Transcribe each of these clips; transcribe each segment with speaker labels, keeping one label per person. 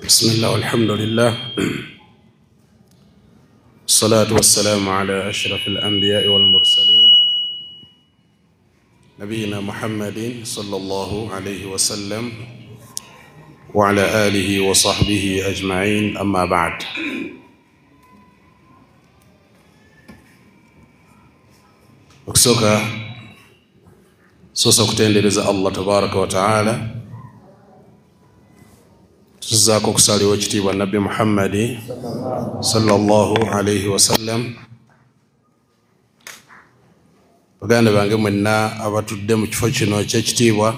Speaker 1: بسم الله والحمد لله الصلاة والسلام على أشرف الأنبياء والمرسلين نبينا محمد صلى الله عليه وسلم وعلى آله وصحبه أجمعين أما بعد وكسوكا سوسا كتندرز الله تبارك وتعالى تزاكو كسالي وجتي والنبي محمد صلى الله عليه وسلم baganda bange mwenna abatudde mu kifo kino ekyekitiibwa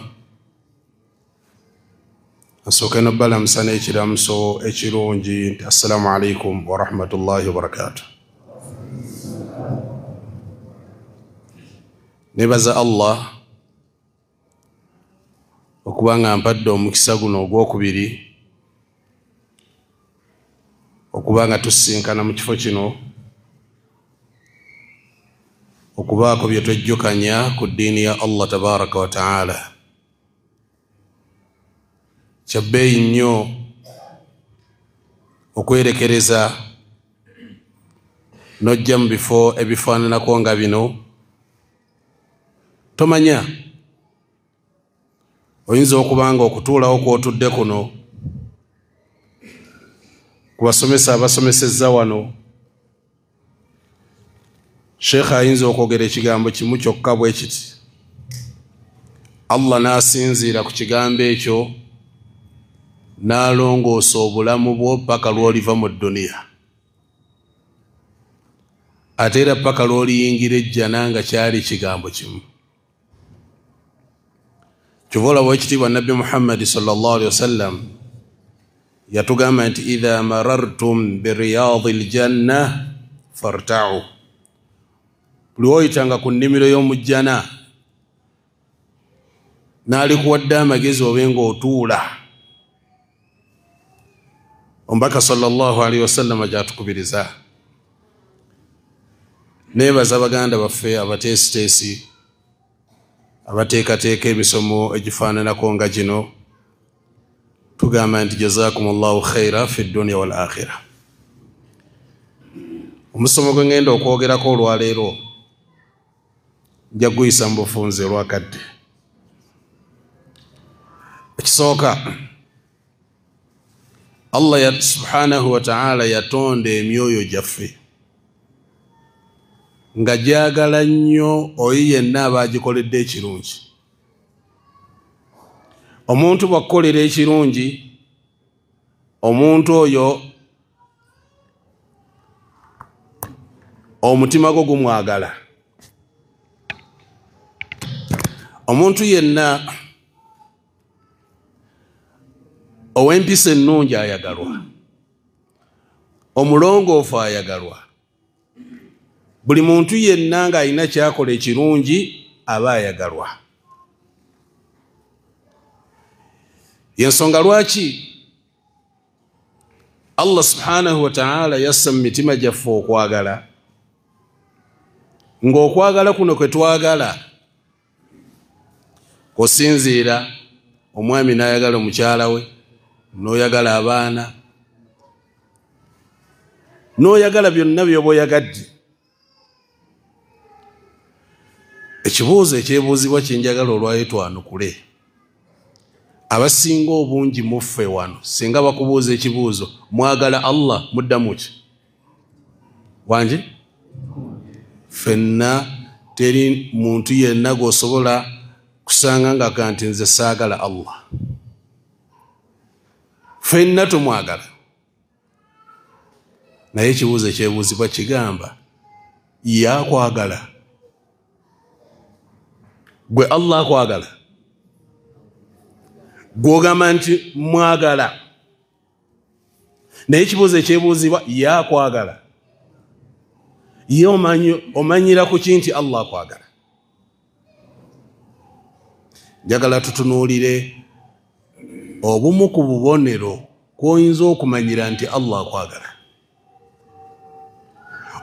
Speaker 1: asooka n'obbalamusana ekiramuso ekirungi nti assalamu alaikum wa rahmatullahi wa barakatuh. Nebaza Allah okubanga mpadde omukisa guno ogwokubiri okubanga tusinkana mu kifo kino okubaako bye twejjukanya ku ddiini ya Allah tabaraka wa ta'ala. Kyabbeeyi nnyo okwerekereza n'ojja mu bifo ebifaananako nga bino. Tomanya oyinza okubanga okutuulawo kw'otudde kuno ku basomesa abasomesezza wano Sheikh ayinza okwogera ekigambo kimu kyokka bwe kiti, Allah n'asinziira ku kigambo ekyo n'alongoosa obulamu bwo paka lw'oliva mu dduniya, ate era paka lw'oliyingira ejjana nga kyali kigambo kimu. Kyova olaba ekitiibwa Nabbi Muhammad sallallahu alaihi wasallam yatugamba nti idha marartum biriyadil janna farta'u, buli oyitanga ku nnimiro y'omujjana n'alikuwadde amagezi obenga otuula. Omubaka sallallahu alaihi wasallam gy'atukubiriza. Neebaza baganda baffe abateesiteesi abateekateeka emisomo egifaananako nga gino, tugamba nti jazakumullahu khaira fi dunya wal akhirah. Omusomo gwe ngenda okwogerako olwaleero nja guyisa mu bufunze olwakadde. Ekisooka, Allah subhanahu wa ta'ala yatonda emyoyo gyaffe nga gyagala nnyo oyo yenna abagikoledde ekirungi. Omuntu bw'akukolera ekirungi, omuntu oyo omutima gwo gumwagala. Omuntu yenna ow'empisa ennungi ayagalwa, omulongoofu ayagalwa. Buli muntu yenna ng'alina kyakola ekirungi aba ayagalwa. Yensonga lwaki Allah subhanahu wa ta'ala yassa mu mitima gyaffe okwagala, ng'okwagala kuno kwe twagala kusinziira omwami n'ayagala omukyala we, n'oyagala abaana, n'oyagala byonna by'oba oyagadde. Ekibuuzo ekyebuuzibwa kyenjagala olwayo twanukule. Abasinga obungi muffe wano singa bakubuuza ekibuuzo mwagala Allah, muddamu ki? Wangi? Fenna teri muntu yenna gw'osobola kusanga nga kanti nze saagala Allah. Fenna tumwagala. Naye ekibuuzo ekyebuuzibwa kigamba yakwagala. Gwe Allah akwagala, gw'ogamba nti mwagala. Naye ekibuuzo ekyebuuzibwa yakwagala, ye omanyira ku ki nti Allah akwagala? Njagala tutunuulire obumu ku bubonero kw'oyinza okumanyira nti Allah akwagala.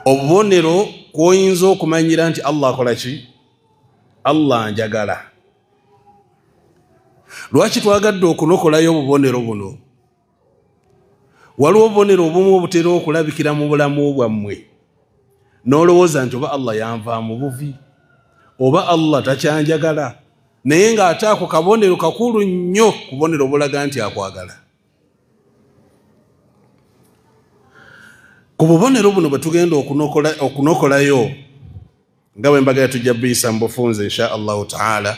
Speaker 1: Obubonero kw'oyinza okumanyira nti Allah akola ki? Allah njagala. Lwaki twagadde okunokolayo obubonero buno? waliwo obubonero obumu obutera okulabikira mu bulamu bwammwe n'olowooza nti oba Allah yanvaamu buvi oba Allah takyanjagala, naye ng'ate ako kabonero kakulu nnyo ku bubonero obulaga nti akwagala. Ku bubonero buno bwe tugenda okunokolayo nga bwe mbaga tujja buyisa mu bufunze insha Allahu taala,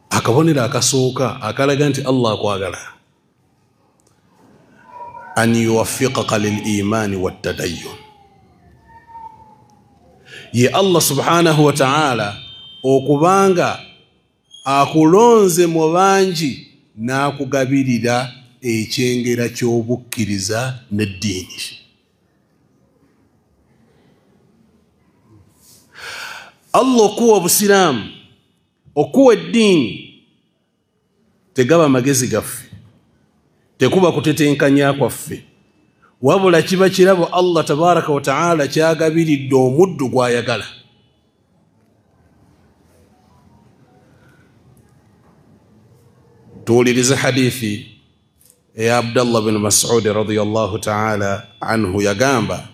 Speaker 1: akabonero akasooka akalaga nti Allah akwagala, an yuwaffiqaka lil imani wat tadayyun, ye Allah subhanahu wa ta'ala okubanga akulonze mu bangi n'akugabirira ekyengera ky'obukkiriza n'eddiini. Allah okuwa obusiraamu, okuwa eddiini, tegaba magezi gaffe, tekuba kutetenkanya kwaffe, wabula kiba kirabo Allah tabaraka wa ta'ala kyagabiridde omuddu gw'ayagala. Tuwulirize hadithi ya Abdullah bin Mas'ud radiyallahu ta'ala anhu yagamba,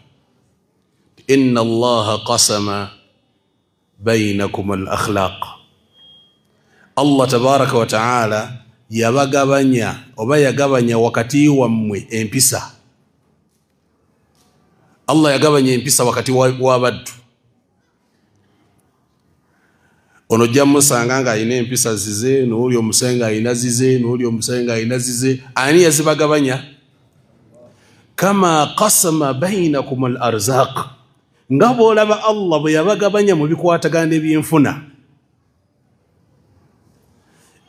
Speaker 1: inna Allah qasama bainakum al-akhlaq. Allah tabaraka wa ta'ala yabagabanya oba yagabanya wakati wammwe empisa. Allah yagabanya empisa wakati w'abaddu. Ono jamusanga nga ayina empisa zize, n'oli omusenga ayina zize, n'oli omusenga ayina zize. Ani yazibagabanya? Kama qasama bainakum al-arzaq. Nga bw'olaba Allah bwe yabagabanya mu bikwatagana ebyenfuna.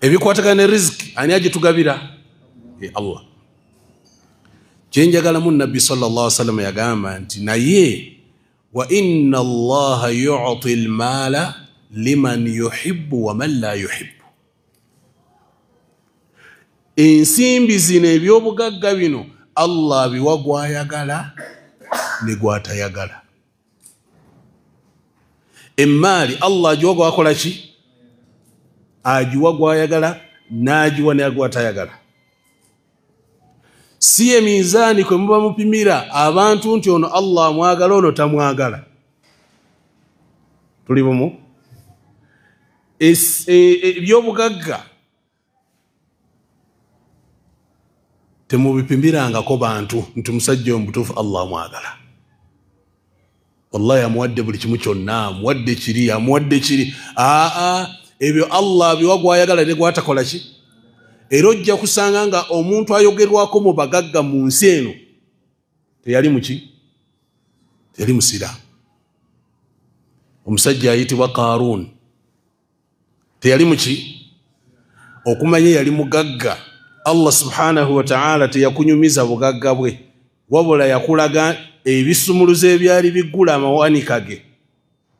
Speaker 1: Ebikwatagana riziki ani agitugabira? Allah. Kyenjagala mu Nabbi sallallahu alaihi wasallam yagamba nti naye wa inna Allaha yu'ti al-mala liman yuhibbu wa man la yuhibbu. Ensimbi zino ebyobugagga bino Allah biwa gwayagala ne gwatayagala. Emmali Allah agiwa gwakola ki? Agiwa gwayagala n'agiwa ne gwatayagala. Si emizaani kwe muba mupimira abantu nti ono Allah mwagala ono tamwagala. Tuli bumu? Ebyobugagga temubipimirangako bantu nti musajja omutuufu Allah mwagala. Wallahi amuwadde buli kimu kyonna, amuwadde kiri, amuwadde kiri. Ebyo Allah biwa gwayagala ne gwatakola ki? Era ojja kusanga nga omuntu ayogerwako mu bagagga mu nsi eno teyali muki? Teyali musira. Omusajja ayitibwa Qarun teyali muki? Okumanya yali mugagga. Allah subhanahu wa ta'ala teyakunyumiza bugagga bwe, wabula yakulaga ebisumuluzo ebyali biggula amawanika ge.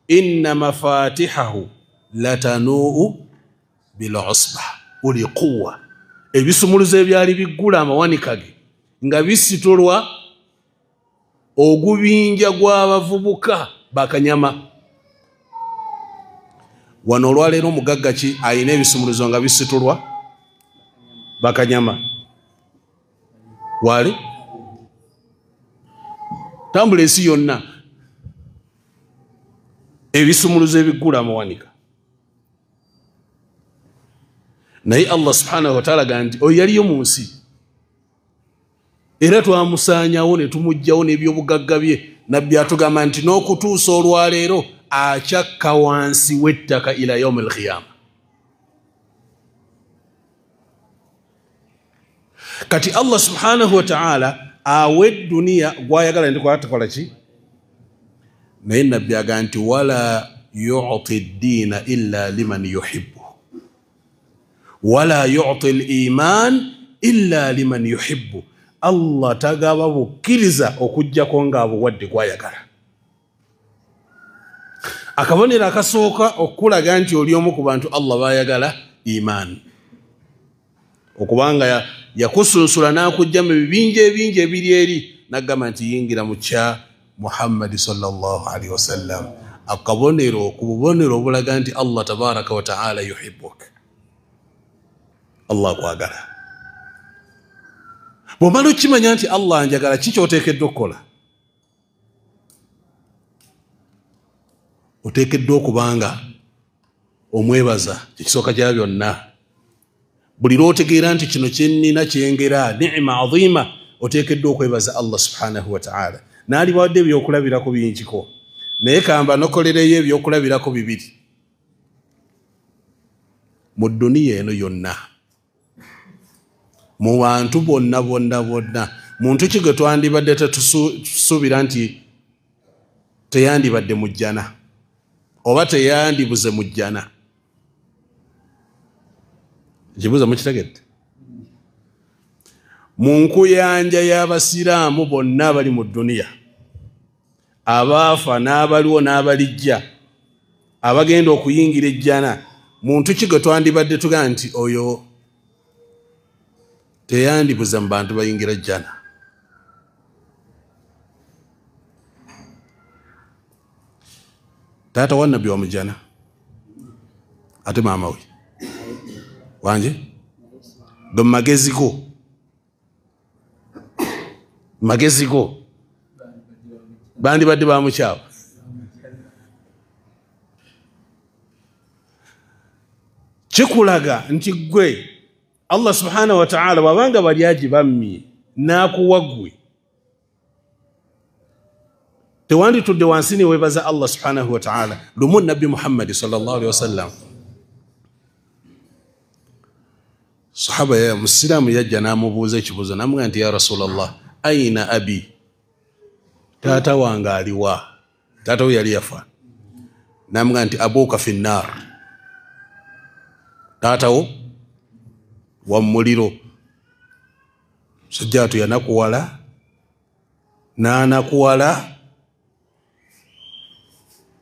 Speaker 1: Inna mafatihahu latanuu bil usba uli quwwa. Ebisumuluzo ebyali biggula amawanika ge nga bisitulwa ogubinja gw'abavubuka bakanyama. Wano olwaleero omugagga ki ayina ebisumuluzo nga bisitulwa bakanyama? Wali tambula ensi yonna ebisumuluzo ebiggula amawanika. Naye Allah subhanahu wa ta'ala ganti oyo yaliyo mu nsi, era twamusaanyawo ne tumugjawo n'ebyobugagga bye. Nabbi atugamba nti n'okutuusa olwaleero akyakka wansi w'ettaka ila yawm al-qiyama. Kati Allah subhanahu wa ta'ala awe dunia gwayagala ndi kwatakola ki? Naye Nabbi agamba nti wala yu'ti ad-dina illa liman yuhibbu wala yu'ti al-iman illa liman yuhibbu. Allah tagaba bukkiriza okujjako nga abuwadde gwayagala. Akabonero akasooka okulaga nti oli omu ku bantu Allah bayagala iman. Okubanga yakusunsula n'akujja mu bibinja ebingi ebiri eri n'agamba nti yingira mu kya Muhammad sallallahu alaihi wasallam. Akabonero ku bubonero obulaga nti Allah tabaraka wa ta'ala yuhibbuk. Allah kwagala. bw'omala okimanya nti Allah njagala kiki oteekeddwa okukola? Oteekeddwa okubanga omwebaza ekisooka kya byonna. Buli lw'otegeera nti kino kyennina kyengera ni'ima adhima, oteekeddwa okwebaza Allah subhanahu wa ta'ala. N'alibawadde ebyokulabirako bingiko, naye kamba nokolereyo ebyokulabirako bibiri mu dduniya eno yonna, mu bantu bonna bonna bonna. Muntu ki gwe twandibadde tetusuubira nti teyandibadde mu jjana oba teyandibuze mu jjana? Ekibuuzo mukitegedde? Mu nkuyanja y'abasiraamu bonna abali mu dduniya, abaafa n'abaliwo n'abalijja, abagenda okuyingira ejjana, muntu ki gwe twandibadde tugaa nti oyo teyandibuze mu bantu bayingira ejjana? Taata wa nabbi wa mujjana, ate maama we wanje gwe magezi go bandibadde bamukyawa. Kikulaga nti gwe Allah subhanahu wa ta'ala wabanga bali agibammye n'akuwa ggwe, tewanditudde wansi ne weebaza Allah subhanahu wa ta'ala. Lumu nabbi Muhammad sallallahu alaihi wasallam, sahaba ya musiramu yajja n'amubuuza ekibuuzo, n'amugamba nti ya Rasulallah, aina abi, taata wange aliwa? Taata we yali yafa. N'amugamba nti abuka fi nnar, taata wo wa muliro. Sajjatu yanakuwala n'anakuwala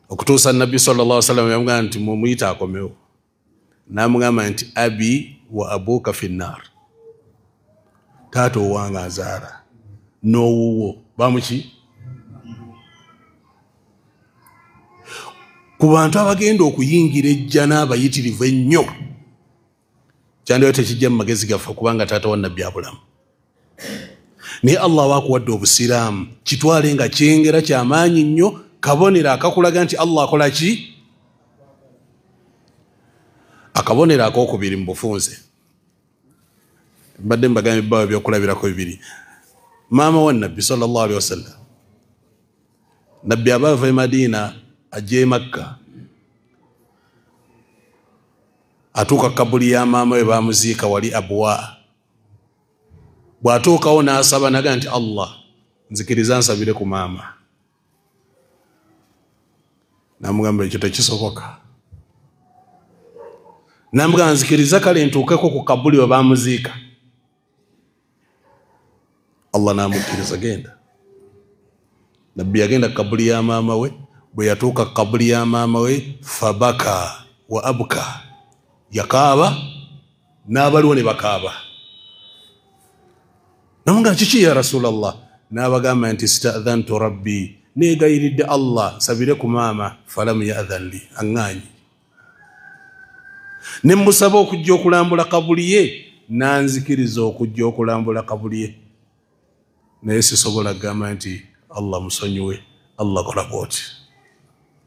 Speaker 1: okutuusa nabbi sallallahu alaihi wasallam yamugamba nti mumuyita akomewo. N'amugamba nti abi wa abuka fi nnar, taata owange azaala n'owuwo bamuki? Ku bantu abagenda okuyingira ejjana abayitirivu ennyo, kyandiyo tekijja mu magezi gaffe kubanga taata wa nabbi abulamu. Naye Allah waakuwadde obusiraamu, kitwale nga kyengera kyamaanyi nnyo, kabonero akakulaga nti Allah akola ki? Akabonero akokubiri mu bufunze, mbadde mbagambye ebbawa ebyokulabirako bibiri. Maama wa nabbi sallallahu alaihi wasallam, nabbi abaava e Madiina ajja e Makka, atuuka kabuli ya maama we bamuziika wali Abwa. Bw'atuukawo n'asaba naga nti Allah nzikiriza nsabire ku maama. Namugamba ekyo tekisoboka. Namugamba nzikiriza kale ntuukeko ku kabuli we bamuziika. Allah namukkiriza genda. Nabbi yagenda ku kabuli ya maama we, bwe yatuuka ku kabuli ya maama we, fabaka wa abka, yakaaba n'abaliwo ne bakaaba. Namugamba kiki ya Rasulallah? N'abagamba nti ista'dhantu rabbi, neegayiridde Allah nsabire ku maama, falam ya'dhan li, aŋŋaanyi. Ne musaba okujja okulambula kabuli ye, nanzikiriza okujja okulambula kabuli ye. Naye sisobola kugamba nti Allah musonyiwe, Allah kola bwoti.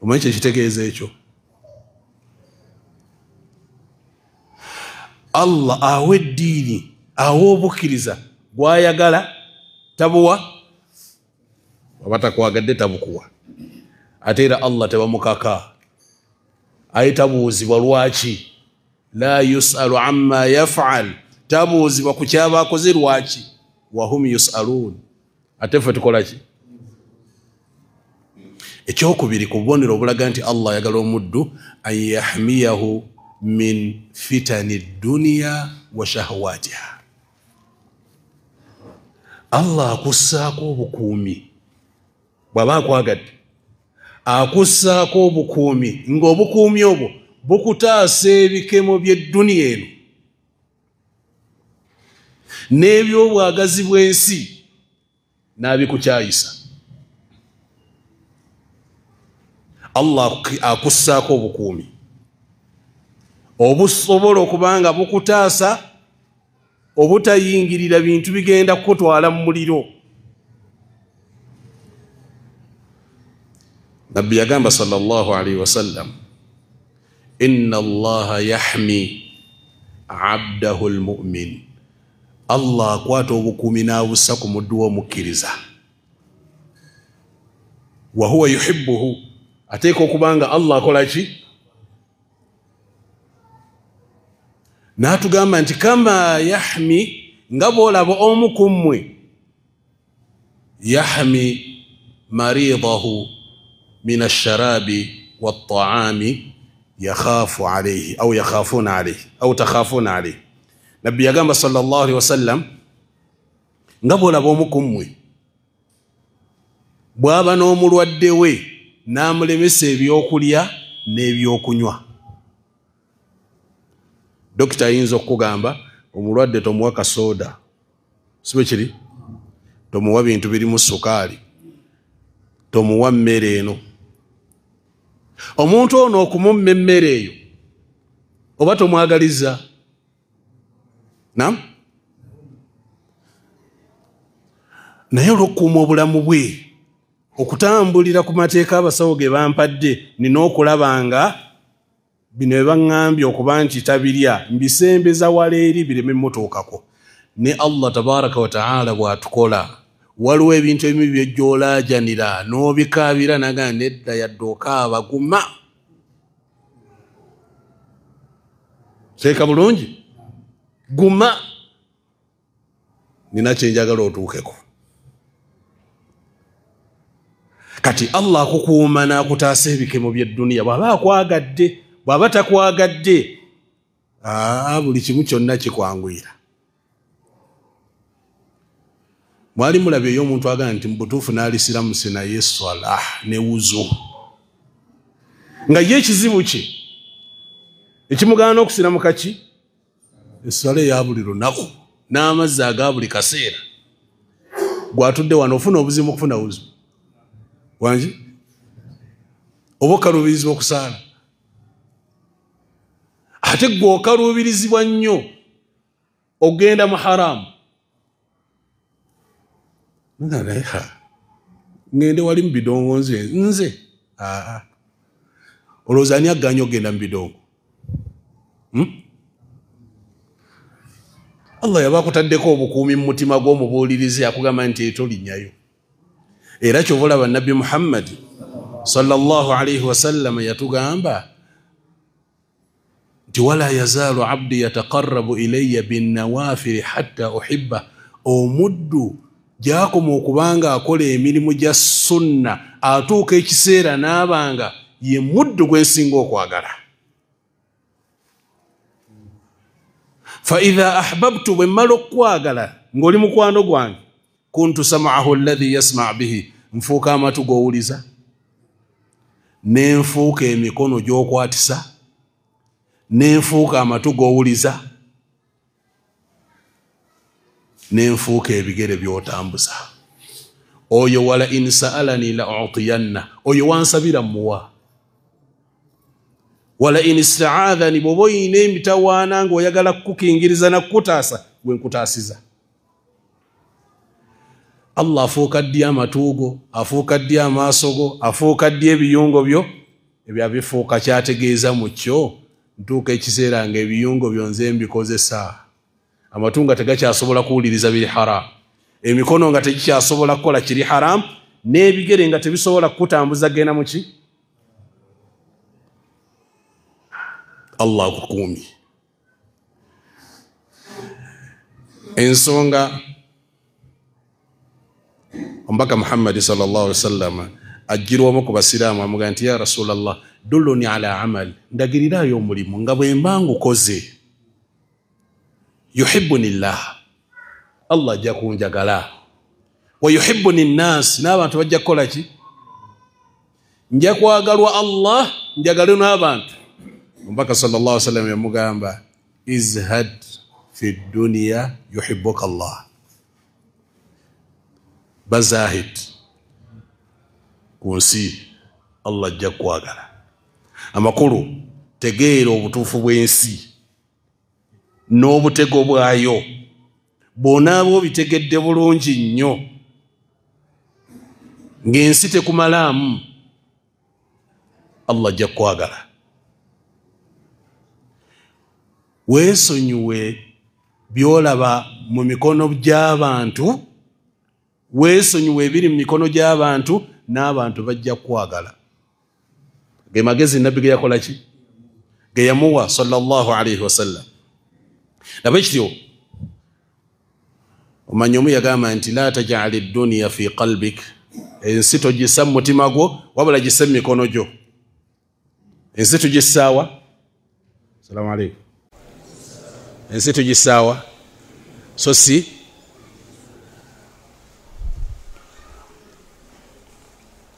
Speaker 1: Omanyi kye kitegeeza ekyo? Allah awa eddiini, awa obukkiriza bw'ayagala, tabuwa waba takwagadde tabukuwa. Ate era Allah tebamukaka, aye tabuuzibwa lwaki. La yus'alu amma yaf'al, tabuuzibwa ku kyaba akoze lwaki. Wahum yus'aluun, ate ffe tukola ki? Ekyokubiri ku bubonero obulaga nti Allah ayagala omuddu, an yahmiyahu min fitani dduniya wa shahawatiha. Allah akussaako obukuumi bw'aba akwagadde, akussaako obukuumi, ng'obukuumi obwo bukutaasa ebikemo by'edduniya eno n'ebyobwagazi bw'ensi n'abikukyayisa. Allah akussaako obukuumi obusobola okubanga bukutaasa obutayingirira bintu bigenda kukutwala mu muliro. Nabbi yagamba sallallahu alaihi wasallam, inna allaha yahmi abdahu almu'min, Allah akwata obukuumi n'abussa ku muddu w'omukkiriza. Wa huwa yuhibbuhu, ateeka okubanga Allah akola ki? N'atugamba nti kama yahmi, nga bw'olaba omu ku mmwe yahmi maridahu min ash-sharabi wat-ta'ami yakhafu alayhi au yakhafuna alayhi au takhafuna alayhi. Nabbi yagamba sallallahu alaihi wasallam, nga bw'olaba omu ku mmwe bw'aba n'omulwadde we n'amulemesa ebyokulya n'ebyokunywa. Dokita ayinza okugamba omulwadde tomuwa kasoda, sibe kiri, tomuwa bintu birimu sukaali, tomuwa mmere eno. Omuntu ono okumumma emmere eyo oba tomwagaliza? Naam? Naye olw'okukuuma obulamu bwe, okutambulira ku mateeka abasawo ge bampadde, nina okulaba nga bino bye baŋŋambye okuba nti tabirya mbisembeza wala eri bireme mutuukako. Ne Allah tabaraka wa ta'ala bw'atukola, waliwo ebintu ebimu by'ojjoolaajanira n'obikaabira naga nedda yadde okaaba guma. Seeka bulungi? Guma. Nina kye njagala otuukeko. Kati Allah akukuuma n'akutaasa ebikemo by'edduniya, bw'aba akwagadde, bw'aba takwagadde, buli kimu kyonna kikwanguyira. Mwali mulabye y'omuntu agamba nti mubutuufu n'alisiramusi naye swala ne wuzu, nga ye ekizibu kye ekimugaana okusiramuka ki? Esswala eya buli lunaku n'amazzi aga buli kaseera. Gw'atudde wano ofuna obuzibu okufuna wuzu wangi oba okaluubirizibwa okusaala? Ate gwe okaluubirizibwa nnyo ogenda mu haramu. Ngende wali mu bidongo nze? Olowooza ani agganya ogenda mu bidongo? Allah yaba akutaddeko obukuumi mu mutima gw'omubuulirizi, akugamba nti tolinnyayo. Era kyova olaba Nabbi Muhammad sallallahu alaihi wasallam yatugamba nti wala yazaalu abdi yataqarrabu ilayya binnawafiri hatta uhibba. Omuddu gy'akoma okubanga akola emirimu gya sunna, atuuka ekiseera n'abanga ye muddu gwe nsinga okwagala. Fa idha ahbabtu, bwe mmala okukwagala ng'oli mukwano gwange, kuntu sam'ahu alladhi yasma' bihi, nfuuka amatu g'owuliza, n'enfuuka emikono gy'okwatisa, n'enfuuka amatu g'owuliza, n'enfuuka ebigere by'otambuza. Oyo wala in sa'alani la u'tiyanna, oyo wansabira muwa. Wala in ista'adhani, bw'oba oyina emitawaana ng'oyagala kukukingiriza na kukutaasa, gwe nkutaasiza. Allah afuuka ddi amatu go, afuuka ddi amaaso go, afuuka ddi ebiyungo byo, ebyo abifuuka kyategeeza mu kyo ntuuka ekiseera nga ebiyungo byonze mbikozesa. Amatu nga tegakyasobola kuwuliriza biri haramu, emikono nga tegikyasobola kukola kiri haramu, n'ebigere nga tebisobola kukutambuza genda mu ki? Allah akukuumye. Ensonga Omubaka Muhammad sallallahu alaihi wasallam ajjirwamu ku basiraamu amugamba nti ya Rasulallah, dulluni ala amal, ndagirirayo omulimu nga bwe mba ngukoze, yuhibbuni llah, Allah ajja kunjagala, wa yuhibbuni nnaasi, n'abantu bajja kukola ki? Nja kwagalwa Allah, njagale n'abantu. Omubaka sallallahu alaihi wasallam yamugamba izhad fi dunya yuhibbuka Allah. Bazahid ku nsi, Allah ajja kwagala. Amakulu, tegeera obutuufu bw'ensi n'obutego bwayo bw'onaaba obitegedde bulungi nnyo ng'ensi tekumalaamu, Allah ajja kwagala. Weesonyiwe byolaba mu mikono gy'abantu, weesonyiwe ebiri mu mikono gy'abantu, n'abantu bajja kwagala. Ge magezi nabbi ge yakola ki? Ge yamuwa sallallahu alayhi wasallam. Naba ekityo omanya omu yagamba nti la taj'ali dunya fi qalbik, ensi togissa mu mutima gwo wabula gisse mu mikono gyo. Ensi tugissaawa? Assalamu alaykum. Ensi tugissaawa? So si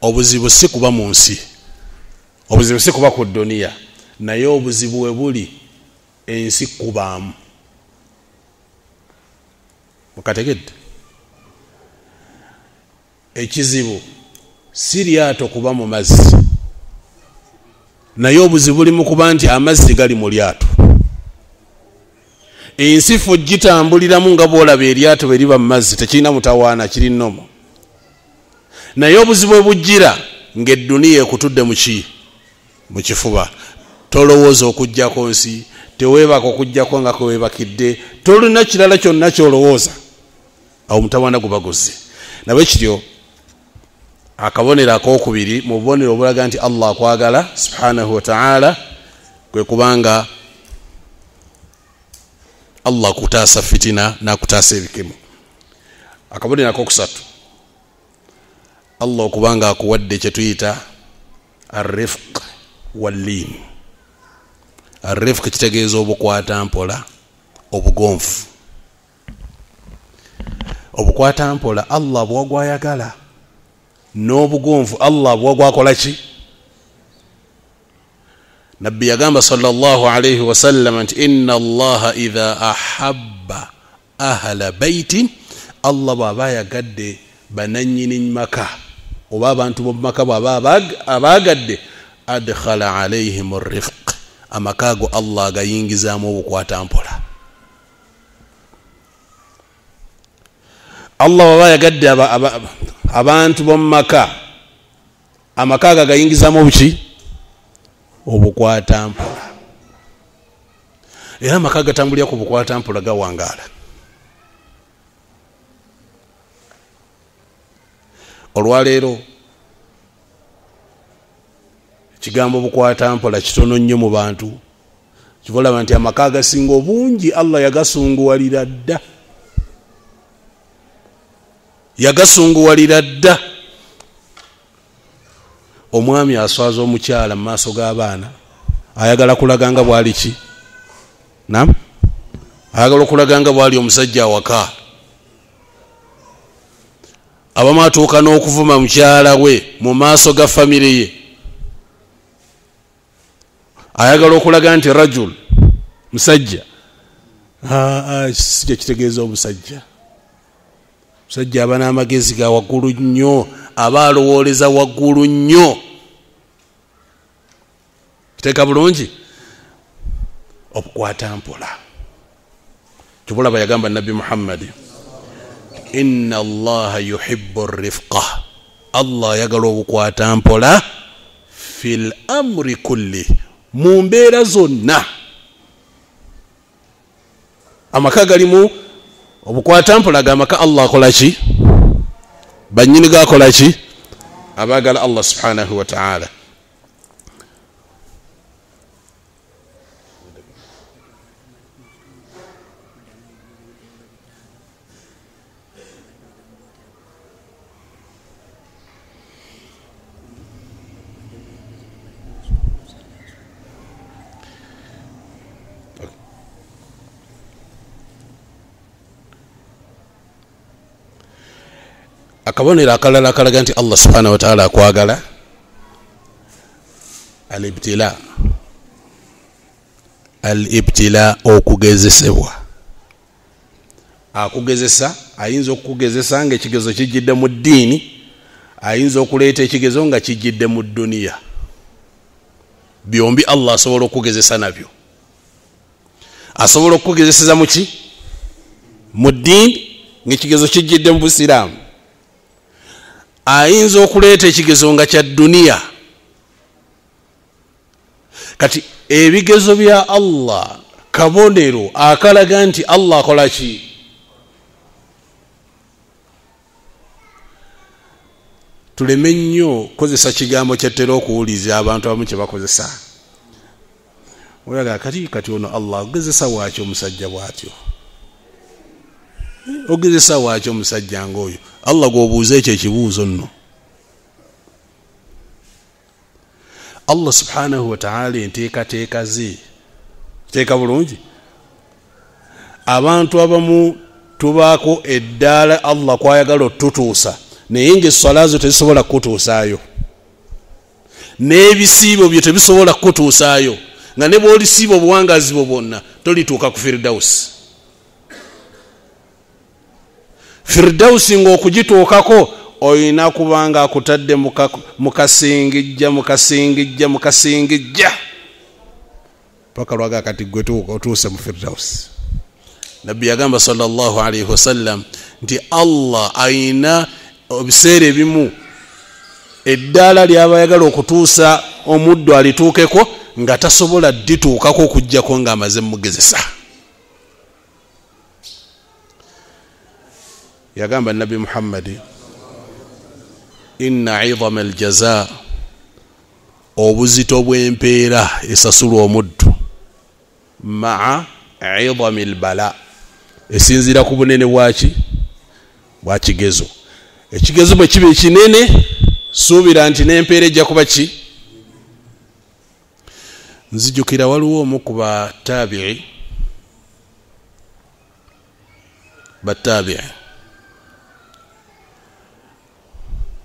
Speaker 1: obuzibu si kuba mu nsi, obuzibu si kuba ku duniya, naye obuzibu we buli ensi kubaamu. Mukategedde? Ekizibu si lyato kuba mu mazzi, naye obuzibu buli mu kuba nti amazzi gali mu lyato. Ensi fo gitambuliramu nga bw'olaba eryato bwe liba mu mazzi, tekirina mutawaana, kiri nnomo. Naye obuzibu bwe bujjira ng'edduniya ekutudde mu kifuba, tolowooza okuggyako nsi, teweebaka okuggyako nga kweweebakidde, tolina kirala kyonna kyolowooza, awo mutawaana guba guzze. Nabwe kityo akabonero akokubiri mu bubonero obulaga nti Allah akwagala subhanahu wa ta'ala kwe kubanga Allah kutaasa fitina n'akutaasa ebikemo. Akabonero akokusatu, Allah okubanga akuwadde kye tuyita ar-rifq wal-lin. Ar-rifq kitegeeza obukwata mpola, obugonfu. Obukwata mpola Allah bwagwayagala, n'obugonfu Allah bwagwakola ki? Nabbi yagamba sallallahu alayhi wa sallam nti inna Allaha idha ahabba ahla baitin, Allah bw'aba yagadde bananyini maka oba abantu bo maka bw'aba abagadde, adkhala alayhim ar-rifq, amakago Allah agayingizaamu obukwata mpola. Allah bw'aba yagadde abantu bo maka, amakago agayingizaamu obuki? Obukwata mpola. Era amaka gatambulira ku bukwata mpola gawangaala. Olwaleero ekigambo obukwata mpola kitono nnyo mu bantu. Kivolaba nti amaka agasinga obungi Allah yagasunguwalira dda, yagasunguwalira dda. Omwami aswaza omukyala mu maaso g'abaana, ayagala kulaga nga bwali ki? Naam, ayagala okulaga nga bwali omusajja awaka. Abamu atuuka n'okuvuma mukyala we mu maaso ga famire ye, ayagala okulaga nti rajul, musajja. Si kitegeeza obusajja. Musajja aba n'amagezi ga waggulu nnyo, aba alowooleza waggulu nnyo. Kiteeka bulungi? Obukwata mpola. Kibulaba yagamba Nabbi Muhammad, inna Allaha yuhibbu ar-rifqa, Allah yagala obukwata mpola fil amri kulli, mu mbeera zonna. Amaka galimu obukwata mpola ga maka Allah akola ki? Bannyini gakola ki? Abagala Allah subhanahu wa ta'ala. Akabonero akalala akalaga nti Allah subhanahu wa ta'ala akwagala, al-ibtila. Al-ibtila, okugezesebwa. Akugezesa, ayinza okugezesa nga ekigezo kijjidde mu ddiini, ayinza okuleeta ekigezo nga kijjidde mu duniya. Byombi Allah asobola okugezesa nabyo. Asobola okugezeseza mu ki? mu ddiini ng'ekigezo kijjidde mu busiraamu ayinza okuleeta ekigezo nga kya duniya. Kati ebigezo bya Allah kabonero akalaga nti Allah akola ki? Tuleme nnyo kozesa kigambo kyettera okuwuliza abantu abamu kye bakozesa. Olaga kati ono Allah ogezesa waaki omusajja bw'atyo? Ogezesa waaki omusajja ng'oyo? Allah gw'obuuza ekyo ekibuuzo nno. Allah subhanahu wa ta'ala enteekateeka ze teeka bulungi. Abantu abamu tubaako eddaala Allah kwayagala otutuusa naye ng'essala zo tezisobola kutuusaayo, n'ebisiibo byo tebisobola kutuusaayo, nga ne bw'olisiiba obuwangazi bwo bwonna tolituuka ku Firdausi. Firdausi ng'okugituukako oyina kubanga akutadde mukasingijja paka lwaga kati gwe otuuse mu Firdausi. Nabbi yagamba sallallahu alayhi wasallam nti Allah ayina ebiseera ebimu eddaala ly'abayagala okutuusa omuddo alituukeko nga tasobola ddituukako okuggyako ng'amaze mugezesa. Yagamba Nabi Muhammad, inna 'idhama al-jazaa, obuzito bw'empeera esasulwa omuddu, ma'a 'idhami al-bala, esinzira ku bunene bwaki bwa kigezo. Ekigezo bwe kiba ekinene suubira nti n'empeera ejja kuba ki? Nzijukira waliwo omu ku bataabi'i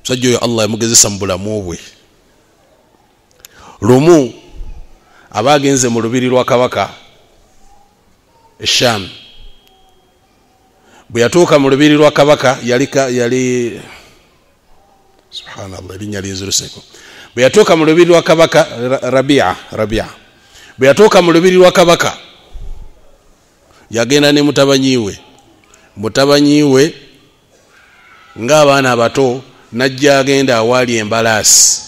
Speaker 1: musajja oyo Allah yamugezesa mu bulamu bwe. Lumu aba agenze mu lubiri lwa kabaka Sham. Bwe yatuuka mu lubiri lwa kabaka yali subhanallah linnya linziruseko. Bwe yatuuka mu lubiri lwa kabaka Rabia. Bwe yatuuka mu lubiri lwa kabaka yagenda ne mutabanyi we ng'abaana abato najja agenda awaali embalaasi.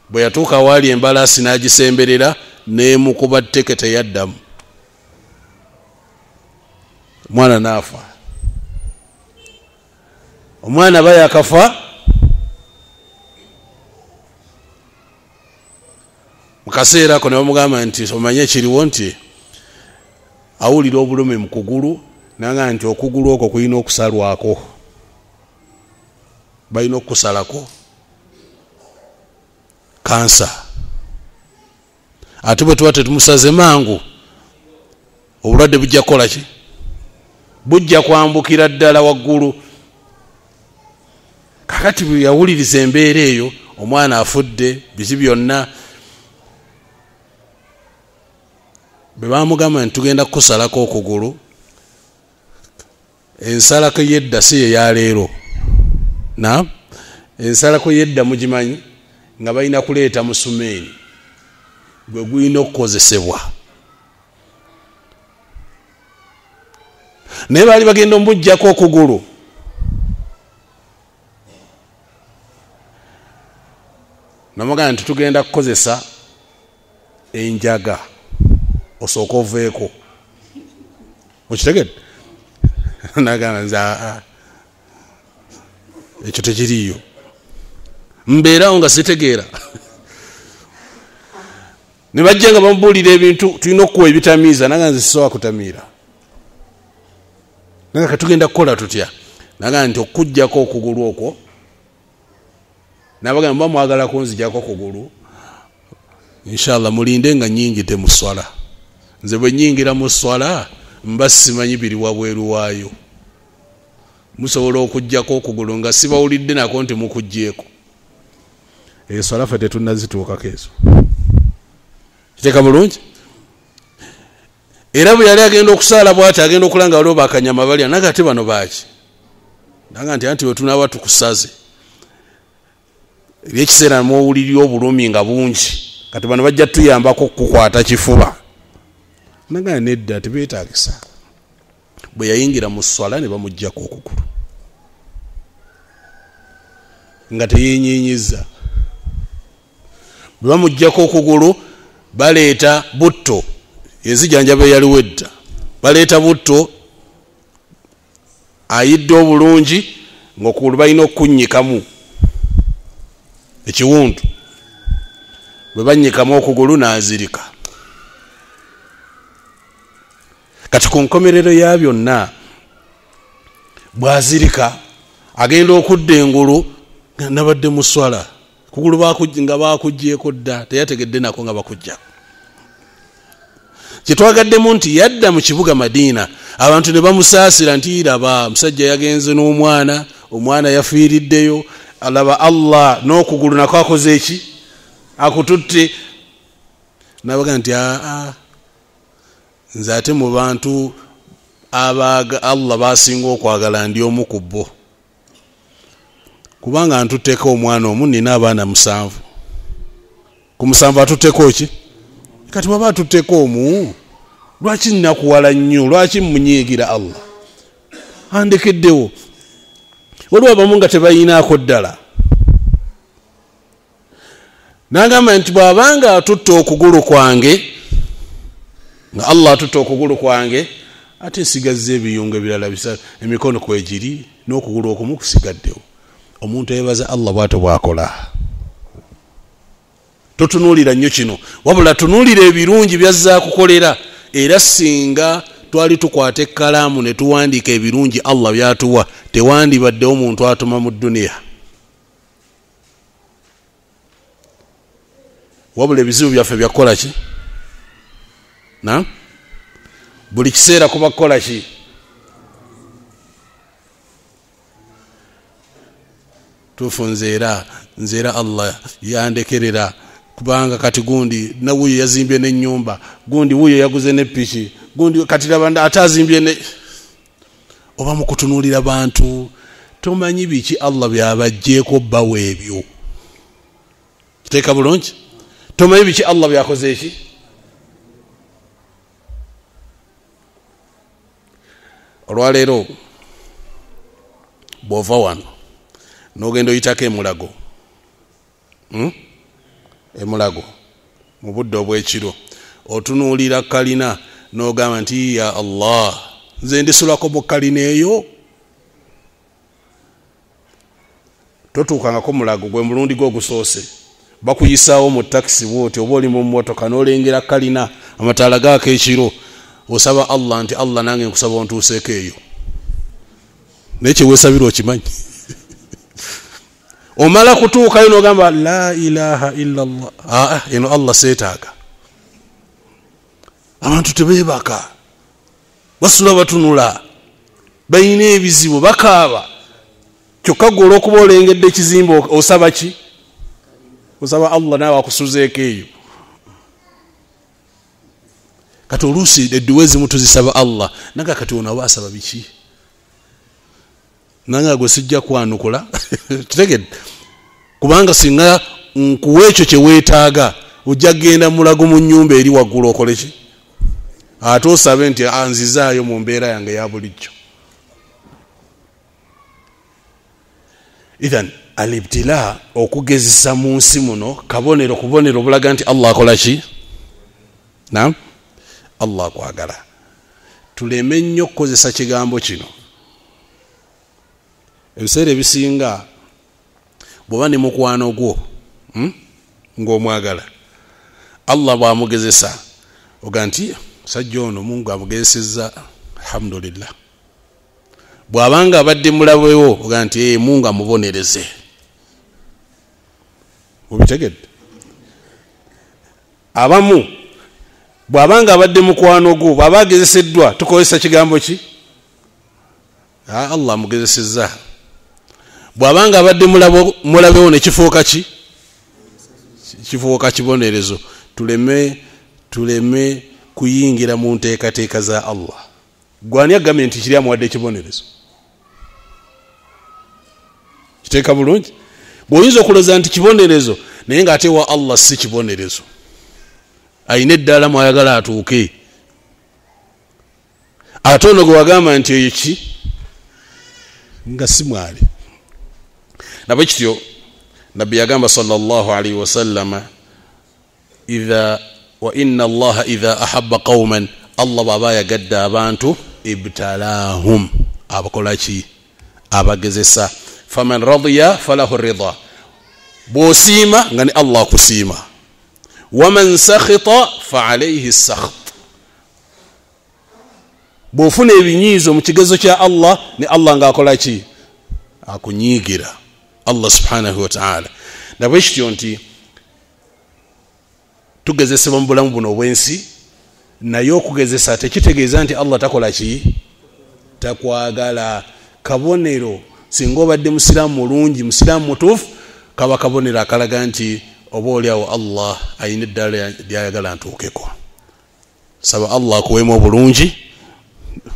Speaker 1: Bwe yatuuka awaali embalaasi n'agisemberera n'emukuba tteke teyaddamu. Omwana n'afa. Omwana aba yakafa mu kaseera ako ne bamugamba nti omanye kiriwo nti awulira obulumi mu kugulu nanga nti okugulu okwo kulina okusalwako, balina okusalako kansa. Ate bwe tuba tetumusaze mangu obulwadde bujja kukola ki? Bujja kwambukira ddala waggulu. Kakati bwe yawuliriza embeera eyo, omwana afudde biki byonna, bwe bamugamba nti tugenda kukusalako okugulu, ensalako yedda si ye yaleero. Ensalako yedda mugimanyi nga balina kuleeta musumeeri gwe gulina okukozesebwa. Naye baali bagenda omubujjako okugulu. Namugamba nti tugenda kukozesa enjaga osooka oveeko. Okitegedde? Nagamba nze ekyo tekiriyo. Mbeerawo nga sitegeera. Ne bajja nga bamubuulira ebintu tulina okuwa ebitamiiza, nanga nze sisobola kutamiira. Nanga katugenda kukola tutya? Nanga nti okujjako okugulu okwo. Nabagamba mba mwagala kunzijjako okugulu, inshallah mulinde nga nnyingidde mu swala. Nze bwe nnyingira mu swala mba simanyi biri wabweru waayo. Musobola okujjako okugulu nga sibawulidde nako nti mukuggyeko. Swala ffe tetunnazituukako ezo. Kiteeka bulungi? Era bwe yali agenda okusaala bw'ati agenda okulanga waliwo bakanyama balya, naga ate bano baaki? Naga nti anti we tunaaba tukusaze. Ekiseera mwowulirira obulumi nga bungi, kati bano bajja tuyambako kukwata kifuba. Naga nedda tebeetaagisa. bwe yayingira mu swala ne bamuggyako okugulu nga teyenyenyiza. Bwe bamuggyako okugulu baleeta butto ezijanjaba eyaliwo edda, baleeta butto ayidde obulungi ng'okugulu balina okunyikamu ekiwundu. Bwe banyikamu okugulu n'azirika. Kati ku nkomerero ya byonna bw'azirika agenda okudda engulu nabadde mu swala, kugulu nga baakuggyeko dda, teyategedde nako nga bakujja. Kyetwagaddemu nti yadda mu kibuga Madiina abantu ne bamusaasira nti raba musajja yagenze n'omwana, omwana yafiiriddeyo, alaba Allah n'okugulu nako akoze eki, akututte. Nabaga nti nze ate mu bantu abaga Allah basinga okwagala ndi omu ku bo, kubanga ntutteko omwana omu, nina abaana 7 ku 7 atutteko ki? Kati baba atutteko omu, lwaki nnakuwala nnyo, lwaki munyiigira Allah? Andekeddewo. Waliwo abamu nga tebayinaako ddala. N'agamba nti bw'abanga atutte okugulu kwange, nga Allah atutte okugulu kwange, ate nsigazza ebiyungu ebirala 3, emikono kwegiri n'okugulu okumu kusigaddewo. Omuntu yebaza Allah bw'atyo bw'akola. Totunuulira nnyo kino, wabula tunuulira ebirungi byazza kukolera. Era singa twali tukwata ekkalaamu ne tuwandiika ebirungi Allah byatuwa, tewandibaddewo muntu atuma mu dduniya. Wabula ebizibu byaffe byakukola ki? Buli kiseera kuba kukola ki? Tuufu nzeera Allah yandekerera, kubanga kati gundi na wuyo yazimbye n'ennyumba, gundi wuyo yaguze n'eppiki, gundi kati labanda atazimbye ne. Oba mu kutunuulira bantu tomanyi biki Allah byabajjeeko bawe ebyo. Kiteeka bulungi? Tomanyi biki Allah byakoze eki? Olwaleero bw'ova wano n'ogenda oyitako emulago, emulago mu budde obw'ekiro, otunuulira kalina n'ogamba nti ya Allah, nze ndisulako mu kalina eyo. Totuukangako mulago, gwe mulundi gwo ogusoose. Bakuyisaawo mu takisi bwoti, oba oli mu mmotoka n'olengera kalina amataala gaako ekiro, osaba Allah nti Allah nange nkusaba ontuuseeko eyo. Naye kyeweesabira okimanyi. Omala kutuukayo n'ogamba la ilaha illa Allah. Eno Allah seetaaga. Abantu tebeebaka, basula batunula, bayina ebizibu, bakaaba. Kyokka gwe olw'okuba olengedde ekizimbe osaba ki? Osaba Allah naawe akusuzeeko eyo. Kati oluusi edduwa ezimu tuzisaba Allah, naga kati ono aba asaba biki? Nanga gwe sijja kwanukula. Kitegedde? Kubanga singa nkuwa ekyo kye weetaaga, ojja genda mulago mu nnyumba eri waggulu okole ki? Ate osabe nti anzizaayo mu mbeera yange ya bulijjo. Idhan alibtila, okugezesa mu nsi muno, kabonero kubonero bulaga nti Allah akola ki? Naam, Allah akwagala. Tuleme nnyo okukozesa kigambo kino. Ebiseera ebisinga bw'oba ne mukwano gwo ng'omwagala, Allah bw'amugezesa oga nti sajja ono Mungu amugezesezza, alhamdulillah. Bw'abanga abadde mulabewo oga nti Mungu amubonereze. Obitegedde? Abamu bw'abanga abadde mukwano gwo, bw'aba agezeseddwa, tukozesa kigambo ki? Allah amugezesezza. Bw'abanga abadde mulabewo ne kifuuka ki? Kifuuka kibonerezo. Tuleme kuyingira mu nteekateeka za Allah. Gwani agambye nti kiri amuwadde ekibonerezo? Kiteeka bulungi? Bw'oyinza okulowooza nti kibonerezo naye ng'ate wa Allah si kibonerezo. Ayina eddaala mwayagala atuuke. atono gwe wagamba nti eyoki nga simwali nabwe kityo nabbi yagamba sallallahu alaihi wasallam idha wa inna allaha idha ahabba qauman allah baba yagadda abantu ibtalahum abakolaki abagezesa faman radiya falahu ridha bosima ngani allah kusima waman sakhita fa alayhi sakht bofuna ebinyizo mu kigezo kya allah ni allah ngakolaki akunyigira allah subhanahu wa ta'ala nabwe kityo nti tugezesebwa mu bulamu buno obwensi naye okugezesa tekitegeeza nti allah takola ki takwagala kabonero singa obadde musiraamu mulungi musiraamu mutuufu kaba kabonero akalaga nti oba oliawo allah ayina eddala lyayagala ntuukeko saba allah akuweemu obulungi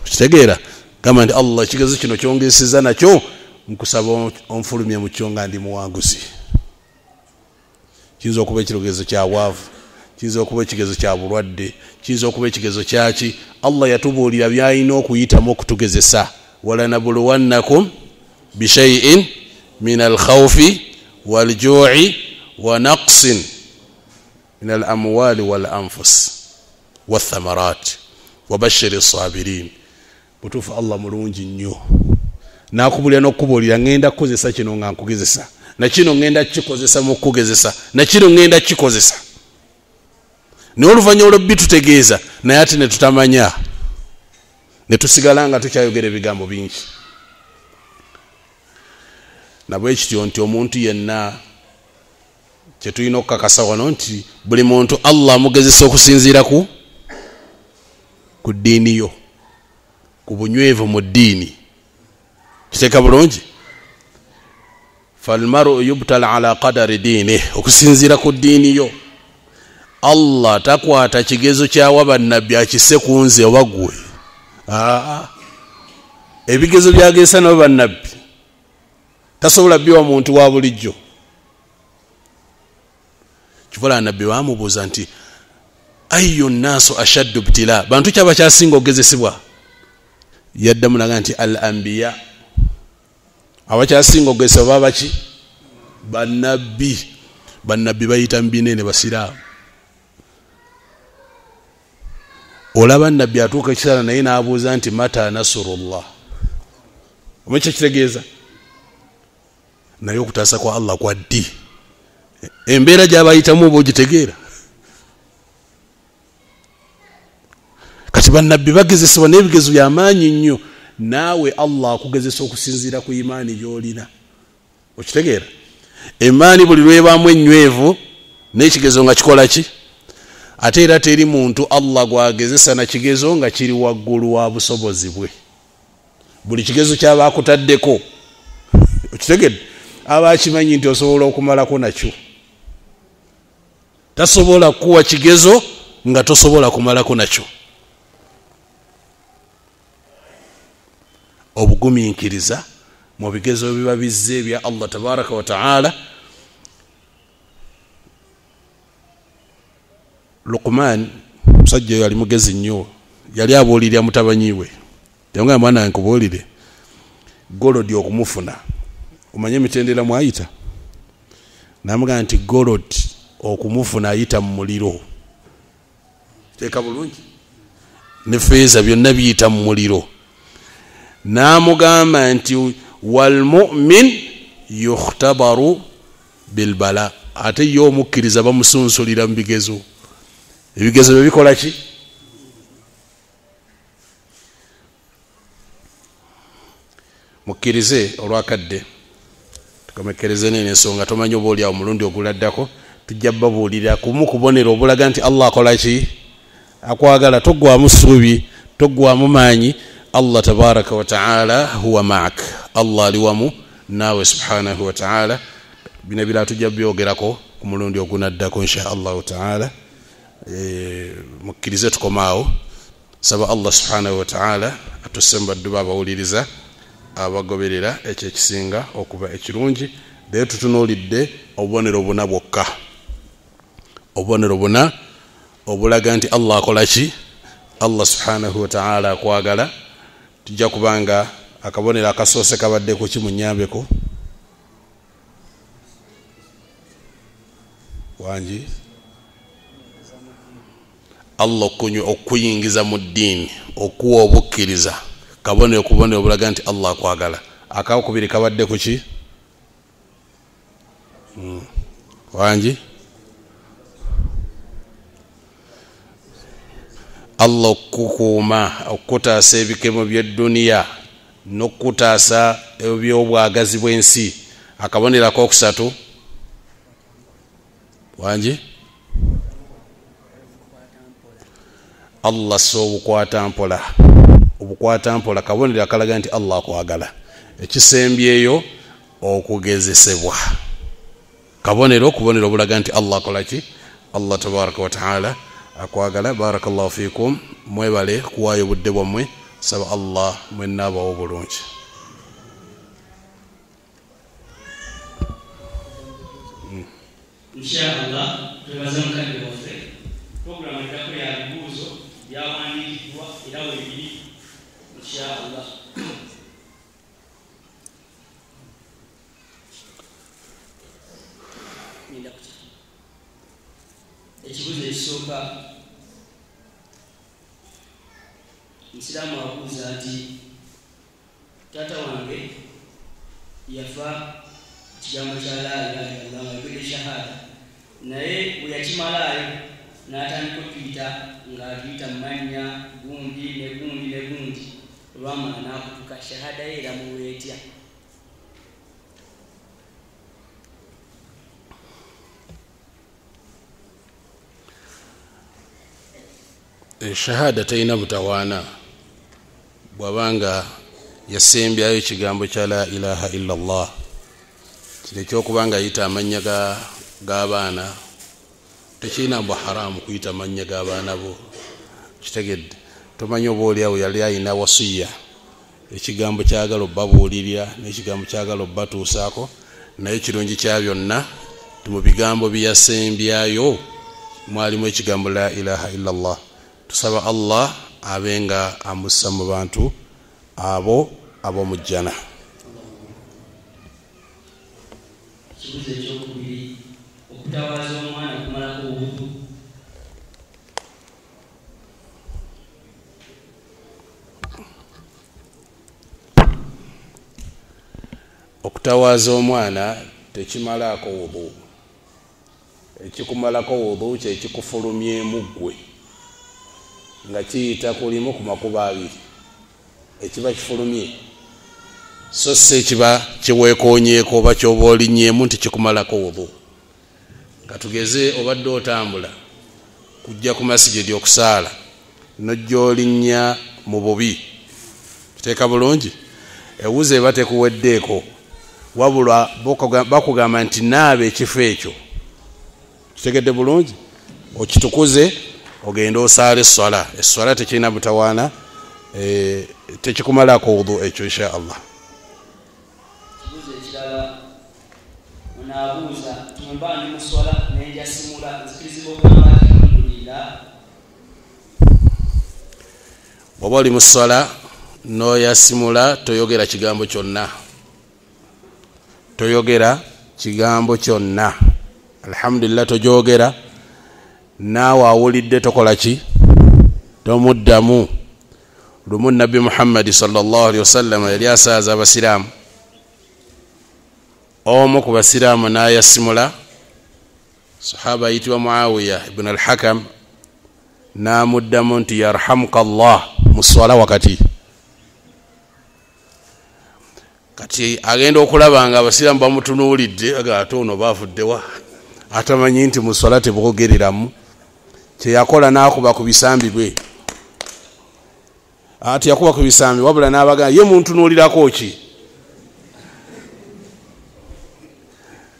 Speaker 1: kitegeera gamba nti allah ekigezo kino kyongeseza nakyo nkusaba onfulumye mu kyo nga ndi muwanguzi kiyinza okuba ekirogezo kya bwavu kiyinza okuba ekigezo kya bulwadde kiyinza okuba ekigezo kyaki allah yatubuulira byayina okuyitamu okutugezesa walanabuluwannakum bishaiin min alkhawfi walju'i wa naqsin min alamwali walanfus wathamarat wabashiri sabirin butuufu allah mulungi nnyo nakubulira n'okubuulira ngenda kukozesa kino nga nkugezesa nakino ngenda kikozesa mu kugezesa nakino ngenda kikozesa naye oluvannyuma lwebbi tutegeeza naye ate ne tutamanya ne tusigala nga tukyayogera ebigambo bingi nabwe kityo nti omuntu yenna kyetulina okukakasa wano nti buli muntu allah amugezesa okusinziira ku ddiini yo ku bunywevu mu ddiini kiteeka bulungi falmaru yubtala ala qadari diini okusinziira ku ddiini yo allah takwata kigezo kyawa bannabbi akisse ku nze oba gwe ebigezo byagesa nabo bannabbi tasobola biwa muntu wa bulijjo kivola nabbi bamubuuza nti ayu nnaasu ashaddu ibtila bantu kyaba kyasinga okugezesebwa yaddamu naga nti al anbiya abakyasinga okugezesebwa baba ki bannabbi bayita mbinene basiraamu olaba nabbi atuuka ekiseera naye n'abuuza nti mata nasurullah omwekyo kitegeeza naye okutaasa kwa allah kwa ddi embeera gy'abayitamu oba ogitegeera kati bannabbi bagezesebwa n'ebigezo by'amaanyi nnyo naawe allah akugezesa okusinziira ku imaani gy'olina okitegeera emaani buli lwebaamu ennywevu n'ekigezo nga kikola ki ate era teri muntu allah gwagezesa na kigezo nga kiri waggulu wa busobozi bwe buli kigezo kyaba akutaddeko okitegedde aba akimanyi nti osobola okumalako nakyo tasobola kuwa kigezo nga tosobola kumalako nakyo obugumiikiriza mu bigezo biba bizze ebya allah tabaraka wa taala Luqman musajja yali mugezi nnyo yali abuulirira mutabanyiwe yanga mwana wange kubuulire golodi okumufuna omanye mitendera mwayita namugamba nti golodi okumufuna ayita mu muliro teeka bulungi ne feeza byonna biyita mu muliro namugamba nti walmu'min yukhtabaru bilbala ate yo omukkiriza bamusunsulira mu bigezo ebigezo bye bikola ki mukkirize olwakadde tukomekereze n'ensonga tomanyi oba oli awo mulundi oguladdako tujja babuulira kumu kubonera obulaga nti allah akola ki akwagala toggwamu ssuubi toggwamu maanyi allah tabaraka wa taala huwa maak allah ali wamu naawe subhanahu wa taala bino bira tujja byogerako ku mulundi ogunaddako insha allahu taala mukkirize tukomaawo saba allah subhanahu wa taala atusemba dduba abawuliriza abagoberera ekyo ekisinga okuba ekirungi naye tutunuulidde obubonero buna bwokka obubonero buna obulaga nti allah akola ki Allah subhanahu wa ta'ala akwagala tujja kubanga akabonera akasoose kabadde ku kimunyambeko wanji Allah okuyingiza mu ddiini okuwa obukkiriza kabonero kubonero obulaga nti Allah akwagala akakubiri kabadde ku ki wanji Allah okukuuma okutaasa ebikemo by'edduniya n'okutaasa eby'obwagazi bw'ensi akabonero akokusatu wanji Allah so obukwata mpola kabonero akalaga nti Allah akwagala ekisembyeyo okugezesebwa kabonero kubonero bulaga nti Allah akolaki Allah tabaraka wa taala akwagala. Barakallahu fikum mwebale kuwayo budde bwamwe saba Allah mwenna abawo bulungi.
Speaker 2: Inshallah tubaza mukadde waffe program yako ya bibuuzo byawandiikibwa era weebiri inshallah. Ekibuuzo ekisooka Musiraamu abuuza nti taata wange yafa kigambo kya la ilaha illallah nga shahada naye bwe yakimalaayo n'atandika okuyita ng'atuyita mannya gundi ne gundi ne gundi olwamala n'akutuka shahada ye eramuwa etya?
Speaker 1: Shahada tayina butawaana bwabanga yasembyayo ekigambo kya la ilaha illallah kireke okubanga ayita amannya g'abaana tekirina mbwa haramu kuyita amannya g'abaana bo kitegedde tomanyi oba oliawo yali ayina wasiya ekigambo kyagala obbabuulirira n'ekigambo kyagala obbatuusaako naye kirungi kya byonna mu bigambo byeyasembyayo mwalimu ekigambo la ilaha illallah. Tusaba Allah abenga amussa mu bantu abo ab'omujjana.
Speaker 2: Kibuuzo ekyokubiri okutawaaza omwana okumalako obuto.
Speaker 1: Okutawaaza omwana tekimalaako wudu. Ekikumalako wudu kye kikufulumyemu ggwe nga kiyita kulimu ku makuba abiri ekiba kifulumye so si ekiba kiweekoonyeeko oba kyoba olinnyeemu nti kikumalako wudu. Katugeze obadde otambula kujja ku masigidi okusaala nojja olinnya mu bubi kiteeka bulungi ewuza eba tekuweddeeko wabula bakugamba nti naaba ekifo ekyo kitegedde bulungi okitukuze ogenda osaala esswala tekirina butawaana tekikumalako wudu ekyo insha Allah.
Speaker 2: Kibuuzo ekirala onaabuuza tumba ndi mu swala nenjasimula nzikirizibwa okugamba alhamdulillah.
Speaker 1: Bw'oba oli mu swala n'oyasimula toyogera kigambo kyonna, toyogera kigambo kyonna. Alhamdulillah tojogera naawe awulidde tokola ki tomuddamu. Lumu Nabbi Muhammad sallallahu alaihi wasallam yali asaaza abasiraamu, omu ku basiraamu n'ayasimula, sahaba ayitibwa Muawiya ibn al-Hakam n'amuddamu nti yarhamuka Allah mu swala wakati. Kati agenda okulaba nga abasiraamu bamutunuulidde ate ono baavuddewa atamanyi nti mu swala tebwogereramu. Kyeyakola n'akuba ku bisambi bwe, ati yakuba ku bisambi wabula n'abaga ye muntunuulirako ki,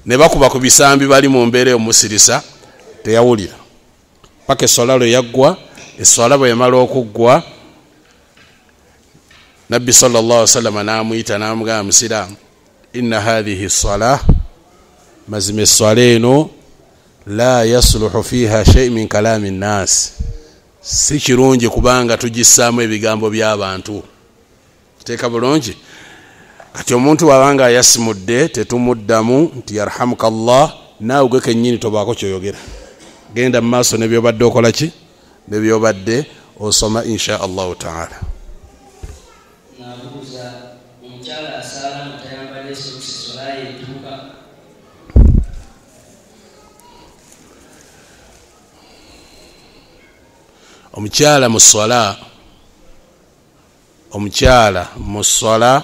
Speaker 1: ne bakuba ku bisambi bali mu mbeera y'omusirisa teyawulira paka esswala lwe yaggwa. Esswala bwe yamala okuggwa Nabbi sallallahu alaihi wasallam n'amuyita n'amugamba musiraamu, inna hadhihi as-salah, mazima esswala eno la yasluhu fiha shay min kalami nnas, si kirungi kubanga tugissaamu ebigambo by'abantu. Kiteeka bulungi. Kati omuntu wabanga yasimudde tetumuddamu nti yarhamukallah, naawe gwe kennyini tobaako kyoyogera. Genda mu maaso ne byobadde okola ki? Ne byobadde osoma insha Allahu taala.
Speaker 2: Nabuuza omukyala asaala mutayambadde sokisi sola yetuuka. Omukyala mu swala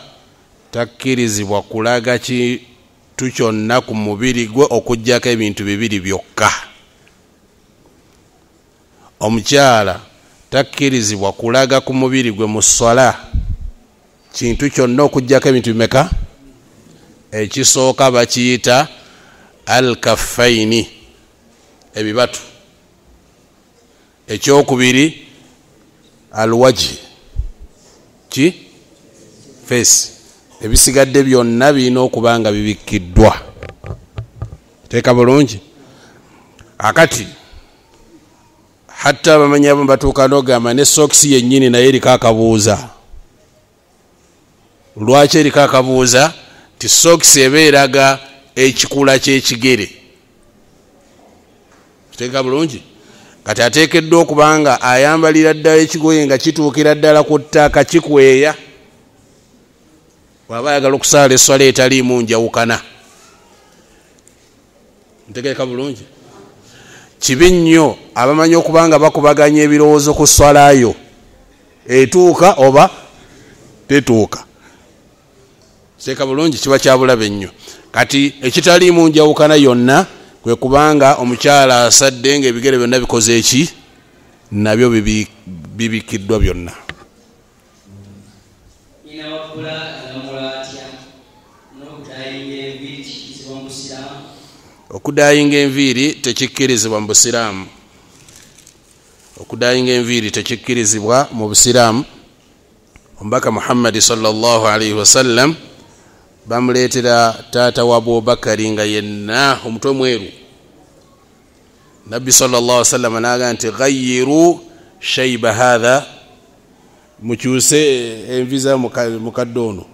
Speaker 2: takkirizibwa kulaga kintu kyonna ku mubiri gwe okuggyako ebintu bibiri byokka. Omukyala takkirizibwa kulaga ku mubiri gwe mu swala kintu kyonna okuggyako ebintu bimeka? Ekisooka bakiyita al-kaffaini, ebibatu. Ekyokubiri al-wajhi, ki? Face. Ebisigadde byonna birina okuba nga bibikkiddwa. Teeka bulungi. Akati hatta abamanyi abo batuuka n'ogamba ne sokisi yennyini naye eriko akabuuza. Lwaki eriko akabuuza? Ti sokisi eba eraga ekikula ky'ekigere. Teeka bulungi. Kati ateekeddwa okubanga ayambalira ddala ekigoye nga kituukira ddala ku ttaka kikweya. Bw'aba ayagala okusaala esswala etaliimu njawukana. Ntegeeka bulungi. Kibi nnyo abamanyi okubanga bakubaganya ebirowoozo ku swalayo etuuka oba tetuuka. Kiteeka bulungi, kiba kya bulabe nnyo. Kati ekitaliimu njawukana yonna kwe kubanga omukyala asadde ng'ebigere byonna bikoze eki? Nabyo bibikiddwa byonna. Okudaayinga enviiri tekikkirizibwa mu Busiraamu. Okudaayinga enviiri tekikkirizibwa mu Busiraamu. Omubaka Muhammad sallallahu alaihi wasallam bamuleetera taata wa Abubakari nga yenna omutwe mweru. Nabbi sallallahu alaihi wasallam n'agamba nti ghayyiru shayba hadha, mukyuse envi za mukadde ono,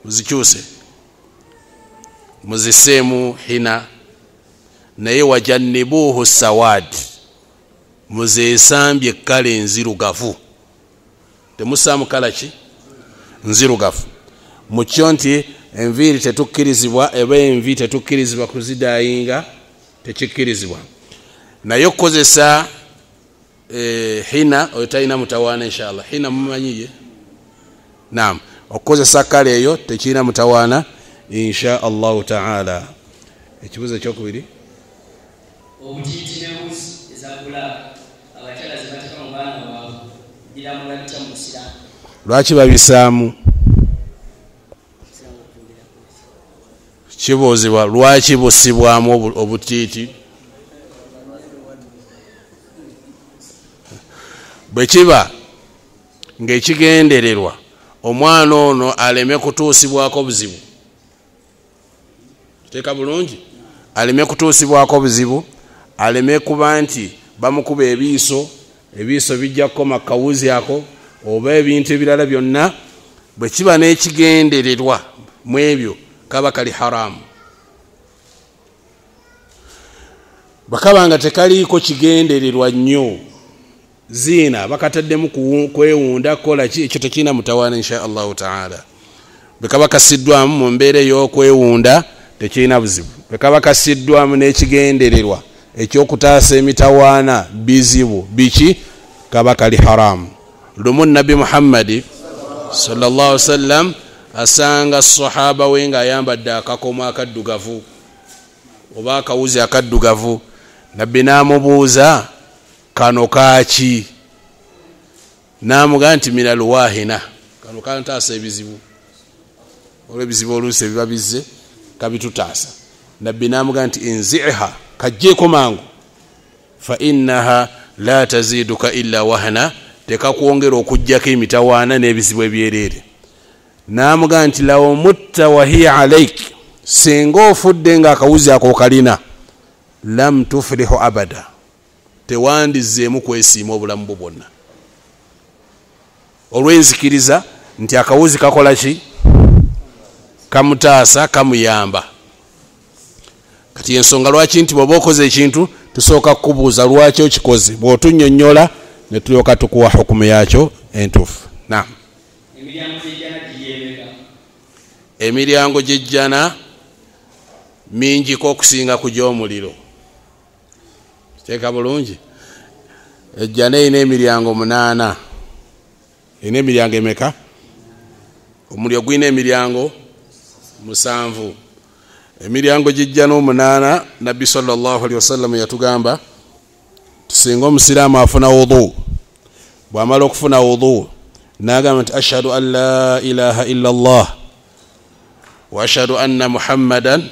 Speaker 2: muzikyuse muziseemu hina, naye wajannibuhu sawad, muzeesambye ekkala enzirugavu. Temusaamu kala ki? Nzirugavu. Mukyo nti enviiri tetukkirizibwa, eba envi tetukkirizibwa kuzidaayinga, tekikkirizibwa. Naye okukozesa hina oyo talina mutawaana inshallah. Hina mumanyiye? Naam. Okukozesa kala eyo tekirina mutawaana insha Allahu taala. Ekibuuzo ekyokubiri. Obutiiti n'embuzi ezagula abakyala zibateeka mu baana baabwe biramula bitya mu Busiraamu?
Speaker 1: Lwaki babisaamu? Kibuuzibwa lwaki busibwamu obutiiti? Bwe kiba ng'ekigendererwa omwana ono aleme kutuusibwako buzibu. Teeka bulungi. Aleme kutuusibwako buzibu, aleme kuba nti bamukuba ebiiso bijja kukoma kawuzi ako oba ebintu ebirala byonna. Bwe kiba n'ekigendererwa mu ebyo kaba kali haramu. Bakaba nga tekaliiko kigendererwa nnyo, ziina bakataddemu kwewunda kola ki, ekyo tekirina mutawaana insha Allahu taala. Bwe kaba kasiddwamu mu mbeera ey'okwewunda tekirina buzibu. Bwe kaba kasiddwamu n'ekigendererwa ekyokutaasa emitawaana bizibu biki, kaba kali haramu. Lumu Nabbi Muhammad sallallahu alaihi wasallam asanga sahaba we nga ayambadde akakomo akaddugavu oba akawuzi akaddugavu. Nabbi n'amubuuza kano kaaki? N'amugamba nti minal wahina, kano kantaasa ebizibu. Olw'ebizibu oluusi ebiba bizze kabitutaasa. Nabbi n'amugamba nti inziha, kajjeeko mangu, fa innaha la taziduka illa wahana, tekakwongera okuggyako emitawaana n'ebizibu ebyereere. N'amugamba nti law mutta wa hiya alaik, singa ofudde nga akawuzi ako kalina, lam tuflihu abada, tewandizeemu kwesiima obulamu bwo bwonna olw'enzikiriza nti akawuzi kakola ki kamutaasa kamuyamba. Kati ensonga lwaki nti bw'oba okoze ekintu tusooka kukubuuza lwaki okikoze, bw'otunnyonnyola ne tulyoka tukuwa hukumu yakyo entuufu. Naam. Emiryango gy'ejjana mingiko okusinga ku gy'omuliro. Kiteeka bulungi. Ejjana erina emiryango 8. Erina emiryango emeka? Omuliro gulina emiryango 7. Emiryango gy'ejjana 8 Nabbi sallallahu alaihi wasallam yatugamba tusinga omusiraamu afuna wudu, bw'amala okufuna wudu n'agamba nti ashhadu an la ilaha illa Allah wa ashhadu anna muhammadan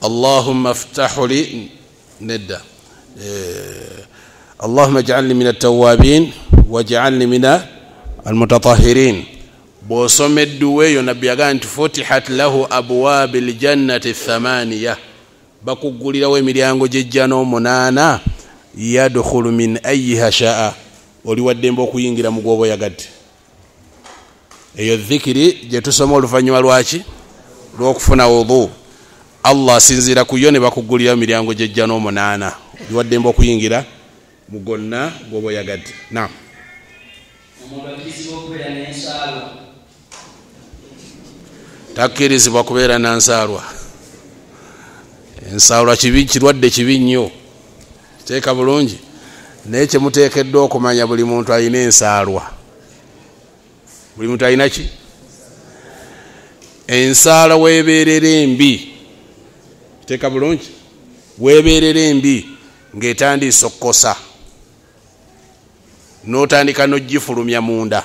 Speaker 1: allahumma aftahu li nedda allahumma ij'alni min at-tawwabin waj'alni min al-mutatahhirin. Bw'osomedduwa eyo Nabbi yagamba nti futihat lahu abwabil jannati 8, bakuggulirawo emiryango gy'ejjana 8 yadkhulu min ayyiha sha'a, oli waddembe okuyingira mu gwoba oyagadde. Eyo dhikiri gye tusoma oluvannyuma lwaki lw'okufuna wudu, Allah asinziira ku yo ne bakuggulira emiryango gy'ejjana 8, oli waddembe okuyingira mu gonna gwoba oyagadde. Naam. Takkirizibwa kubeera na nsaalwa. Ensaalwa kibi, kirwadde kibi nnyo. Kiteeka bulungi. Naye kye muteekeddwa okumanya buli muntu alina ensaalwa. Buli muntu alina ki? Ensaala weebeerera embi. Kiteeka bulungi. Weebeerera embi ng'etandiisa okukosa. N'otandika n'ogifulumya munda.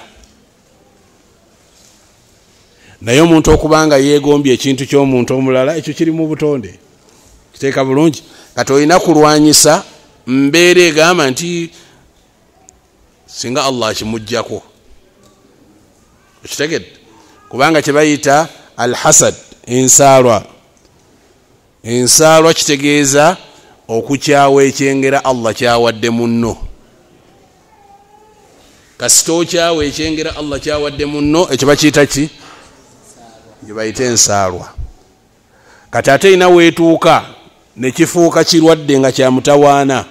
Speaker 1: Naye omuntu okubanga yeegombye ekintu ky'omuntu omulala ekyo kiri mu butonde. Kiteeka bulungi. Kati olina kulwanyisa mbeera egamba nti singa Allah akimuggyako. Okitegedde? Kubanga kye bayita al-hasad, ensaalwa. Ensaalwa kitegeeza okukyawa ekyengera Allah kyawadde munno. Kasita okyawa ekyengera Allah kyawadde munno ekyo bakiyita ki? Gye bayita ensaalwa. Kati ate ina weetuuka ne kifuuka kirwadde nga kya mutawaana,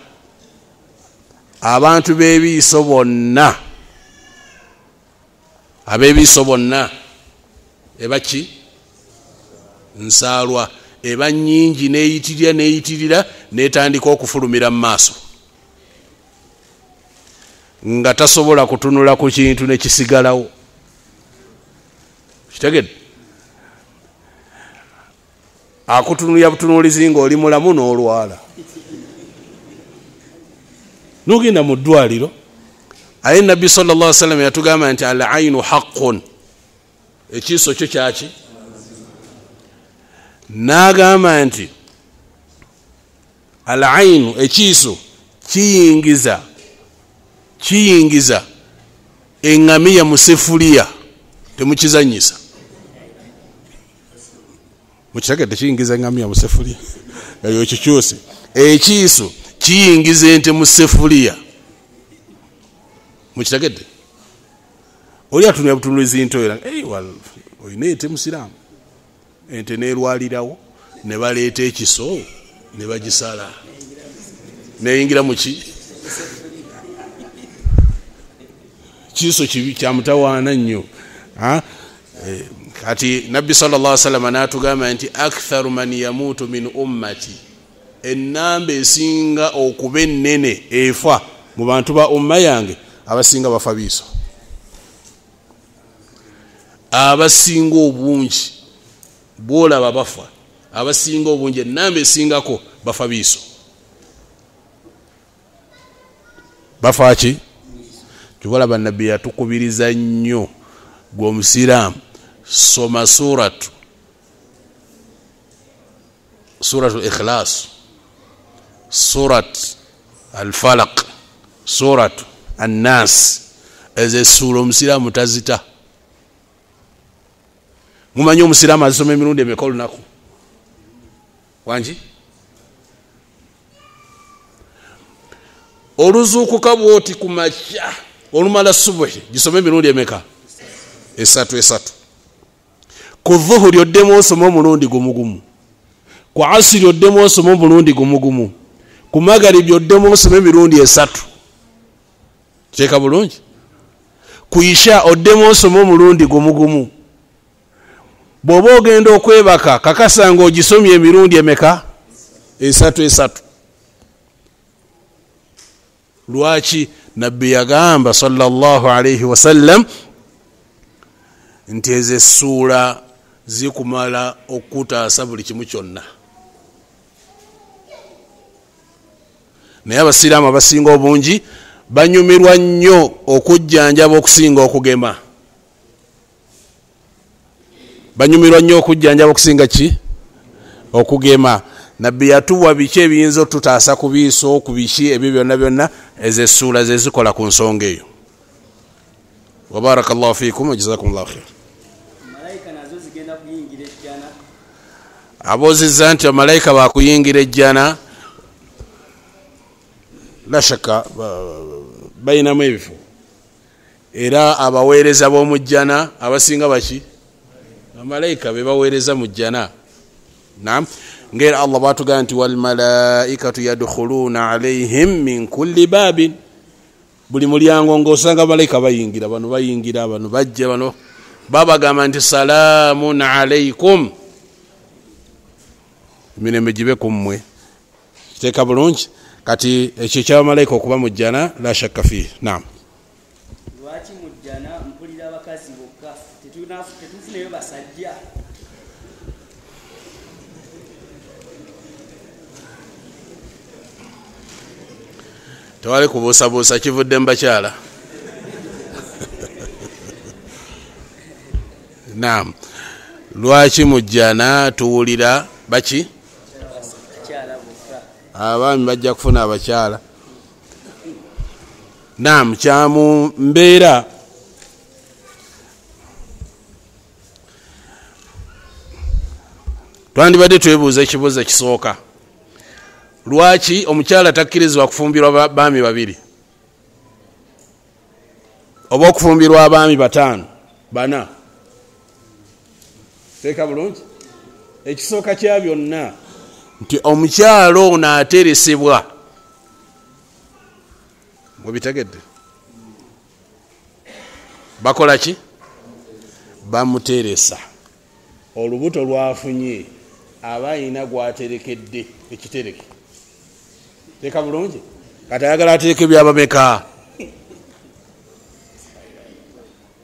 Speaker 1: abantu b'ebiiso bonna, ab'ebiiso bonna eba ki? Nsaalwa. Eba nnyingi neeyitirira n'etandika okufulumira mu maaso nga tasobola kutunula ku kintu ne kisigalawo. Kitegedde? Akutunulya butunulizi ng'oli mulamu n'olwala. N'ogenda mu ddwaliro. Aye Nabbi sallallahu alaihi wasallam yatugamba nti al-aynu haqqun. Ekiiso kyo kyaki? N'agamba nti al-aynu, ekiiso kiyingiza eŋŋamiya mu sefuliya, temukizanyisa. Mukitegedde kiyingiza eŋŋamiya mu sefuliya? Eyo kikyuse. Ekiiso kiyingiza ente mu sefuliya. Mukitegedde? Oli atunula butunulizi ntoera, olina ente musiraamu. Ente neerwalirawo ne baleeta ekiso ne bagisala neyingira mu ki? Kiiso kibi kya mutawaana nnyo. Kati Nabbi sallallahu alaihi wasallam n'atugamba nti aktharu man yamuutu min ummati, ennamba esinga okuba ennene efa mu bantu ba umma yange, abasinga bafa biiso. Abasinga obungi bw'olaba bafa, abasinga obungi ennamba esingako bafa biiso. Bafa ki? Kyolaba Nabbi yatukubiriza nnyo gwe omusiraamu, soma suratu Ikhlas, surat al-Falaq, surat an-Nas. Ezo essuula omusiraamu tazita. Mumanyi omusiraamu azisoma emirundi emeka olunaku? Wangi? oluzuukuka bwoti ku makya olumala subuhi gisome emirundi emeka? esatu. ku dhuhuri oddemu osoma omulundi gumugumu, ku asiri oddemu osoma omulundi gumugumu, ku magaribi oddemu osoma emirundi 3. Teeka bulungi. Ku isha oddemu osoma omulundi gumugumu. Bw'oba ogenda okwebaka kakasa nga ogisomye emirundi emeka? 3. Lwaki nabbi yagamba sallallahu alayhi wasallam nti ezo essuula zikumala okutaasa buli kimu kyonna. Naye abasiraamu abasinga obungi banyumirwa nnyo okujjanjaba okusinga okugema. Banyumirwa nnyo okujjanjaba okusinga ki? Okugema. Nabbi yatuwa biki ebiyinza otutaasa ku biiso, ku biki ebyo byonna ezo essuula ze zikola ku nsonga eyo. Wa barakallahu fiikum wa jazakumullahu khair.
Speaker 2: Malaika nazo zigenda kuyingira ejjana.
Speaker 1: Abozizza nti amalayika bakuyingira ejjana, la shaka bayinamu ebifo. Era abaweereza b'omu jjana abasinga baki? Amalayika be baweereza mu jjana. Naam. Ngera Allah batugamba nti wal malaikatu yadkhuluna alayhim min kulli babin. Buli mulyango ng'osanga malayika bayingira, bano bayingira, bano bajja, bano babagamba nti salaamun alaykum, emirembe gibe ku mmwe. Kiteeka bulungi. Kati ekyo ky'abamalayika okuba mu jjana la shakka fihi. Naam.
Speaker 2: Lwaki mu jjana mpulira abakazi bokka tetufuneyo basajja?
Speaker 1: Tewali kubuusabuusa, kivudde mu bakyala. Naam. Lwaki mu jjana tuwulira baki? Abaami bajja kufuna abakyala. Naam, kyamu mbeera twandibadde twebuuza ekibuuzo ekisooka. Lwaki omukyala takkirizibwa kufumbirwa baami 2 oba okufumbirwa abaami 5 4? Teeka bulungi. Ekisooka kya byonna nti omukyala ono ateresebwa. Mubitegedde? Bakola ki? Bamuteresa. Olubuto lwafunye aba ayina gwaterekedde ekitereke. Teeka bulungi. Kati ayagala atereke byabameka?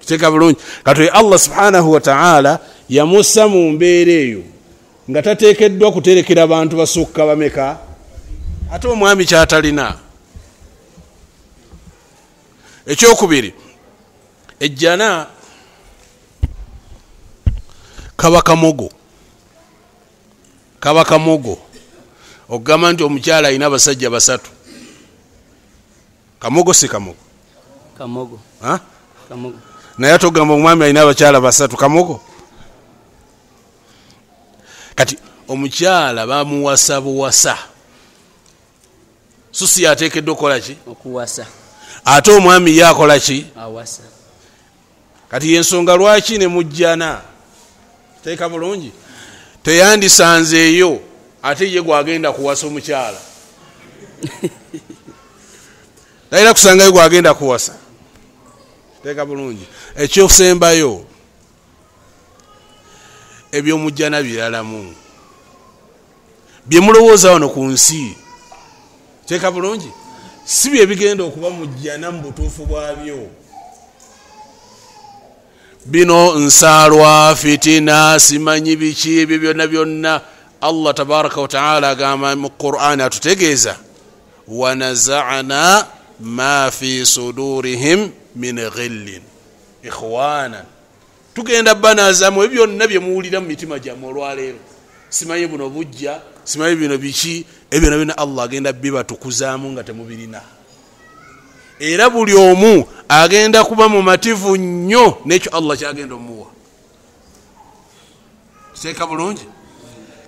Speaker 1: Teeka bulungi. Kati Allah subhanahu wa ta'ala yamussa mu mbeera eyo nga tateekeddwa kuterekera abantu basukka bameka? Ate omwami kyatalina. Ekyokubiri, ejjana kaba kamogo. Kaba kamogo. Ogamba nti omukyala alina abasajja 3. Kamogo si kamogo?
Speaker 2: Kamogo.
Speaker 1: Ha?
Speaker 2: Kamogo.
Speaker 1: Naye atogamba omwami alina abakyala 3. Kamogo? Kati omukyala bamuwasa buwasa. Susi yateekeddwa okukola ki?
Speaker 2: Okuwasa. Ate
Speaker 1: omwami yakola ki?
Speaker 2: Awasa.
Speaker 1: Kati yensonga lwaki ne mujjana. Teeka bulungi. Teyandisanzeeyo ate ye gwagenda kuwasa omukyala. Tayina kusangayo gwagenda kuwasa. Teeka bulungi. Ekyokusembayo ebyomujjana biralamu. Bye mulowooza wano ku nsi. Teeka bulungi. Si bye bigenda okuba mujjana mu butuufu bwabyo. Bino nsaalwa, fitina, simanyi biki, ebyo byonna byonna Allah tabaraka wa ta'ala agamba mu Qur'an atutegeeza wa naza'na ma fi sudurihim min ghillin ikhwana. Tugenda banazamu ebyo byonna bye muwulira mu mitima gyammwe olwaleero. Simanyi buno bujja, simanyi bino biki, ebyo byonna Allah agenda bibatukuzaamu nga temubirina. Era buli omu agenda kuba mu mativu nnyo n'ekyo Allah kyagenda omuwa. Teeka bulungi.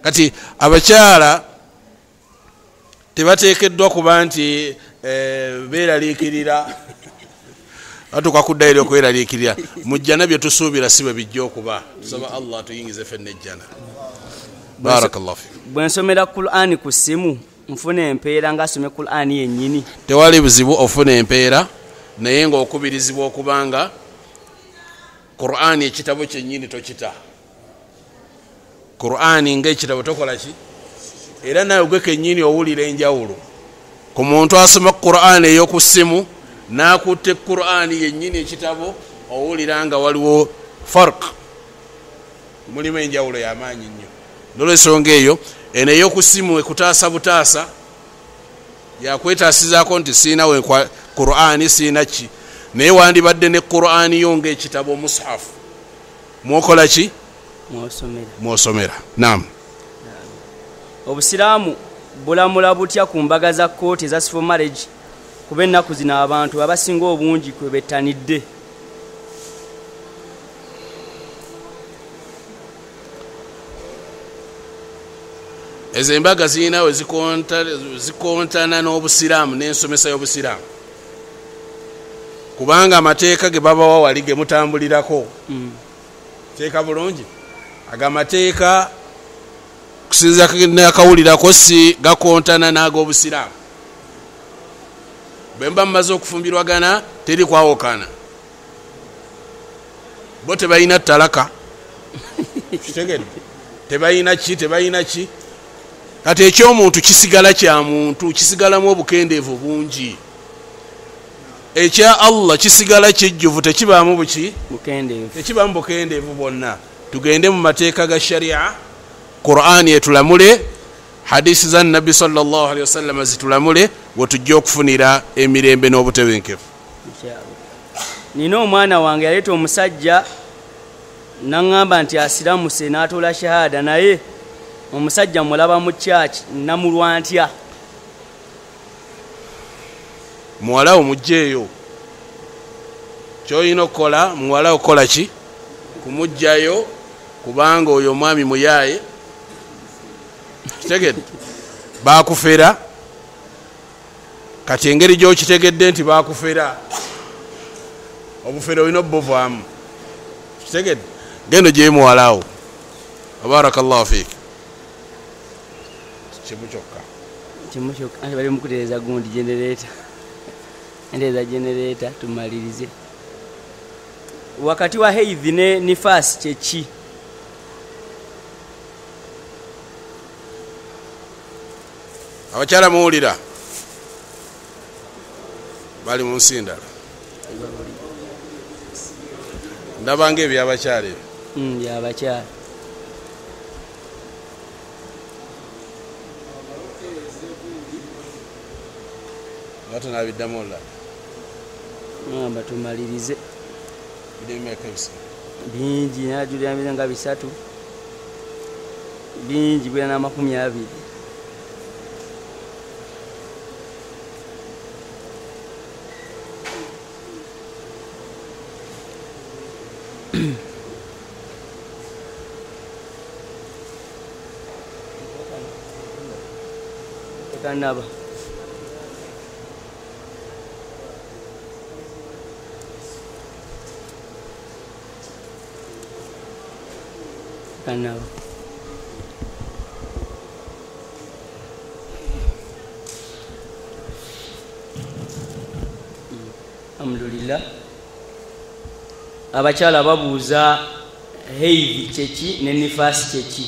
Speaker 1: Kati abakyala tebateekeddwa kuba nti beeraliikirira atuka kuddayo okweraliikirira mujjana bye tusuubira si bwe bijja okuba tusaba Allah tuyingize ffenna ejjana. Barakallahu fik.
Speaker 2: bwe nsomera Qur'ani ku ssimu nfuna empeera ngasome Qur'ani yennyini.
Speaker 1: Tewali buzibu ofuna empeera naye ng'okubirizibwa okubanga Qur'ani ekitabo kyennyini tokita. Qur'ani ng'ekitabo tokola ki era nawe gwe kennyini owulira enjawulo ku muntu asoma Qur'ani ey'oku ssimu n'akutte Qur'ani yennyini ekitabo owulira nga waliwo farq, mulimu enjawulo y'amaanyi nnyo. N'olw'ensonga eyo eno ey'oku ssimu ekutaasa butaasa yakwetaasizaako nti siina we Qur'ani siina ki naye wandibadde ne Qur'ani yo ng'ekitabo mushafu mwokola ki mwosomera. Naam.
Speaker 2: Obusiraamu bulamula butya ku mbaga za kooti eza civil marriage kuba ennaku zino abantu abasinga obungi kwe bettanidde?
Speaker 1: Ezo embaga zirina we zikontana n'obusiraamu n'ensomesa y'obusiraamu kubanga amateeka ge babawa wali ge mutambulirako teeka bulungi agamateeka kusinza nakawulirako si gakontana n'ag'obusiraamu. Bwe mba mumaze okufumbirwagana teri kwawukana bo tebalina talaka kitegedde tebalina ki kati ekyomuntu kisigala kya muntu kisigalamu obukendeevu bungi ekya Allah kisigala kijjuvu tekibaamu buki tekibaamu bukendeevu bwonna. Tugende mu mateeka ga sharia, Qur'ani etulamule, hadisi za Nabbi sallallahu alaihi wasallam zitulamule wetujja okufunira emirembe n'obutebenkevu.
Speaker 2: Nina omwana wange yaleeta omusajja naŋŋamba nti asiramuse n'atoola shahada naye omusajja mulaba mu church namulwa ntya.
Speaker 1: Muwala omugjeeyo kyolina okukola muwala okukola ki kumugjayo kubanga oyo mwami muyaye kitegedde bakufera kati engeri gyokitegedde nti bakufera obufere olina obuvaamu kitegedde gendo gye muwalawo. Barakallahu fik.
Speaker 2: Kimu kyokka bali mukutereeza gundi generator endeeza generator tumalirize. Wakati wa heidhi ne nifasi kyeki?
Speaker 1: Abakyala muwulira bali mu nsi ndala ndabanga ebyabakyala ebyo
Speaker 2: byabakyala
Speaker 1: batanabiddamu olala
Speaker 2: amba tumalirize
Speaker 1: bidemekebisa
Speaker 2: bingi najulira mize nga 3 bingi bwera na 20. Tekanaba kanaba alhamdulillah. Abakyala babuuza heidhi kyeki ne nifasi kyeki?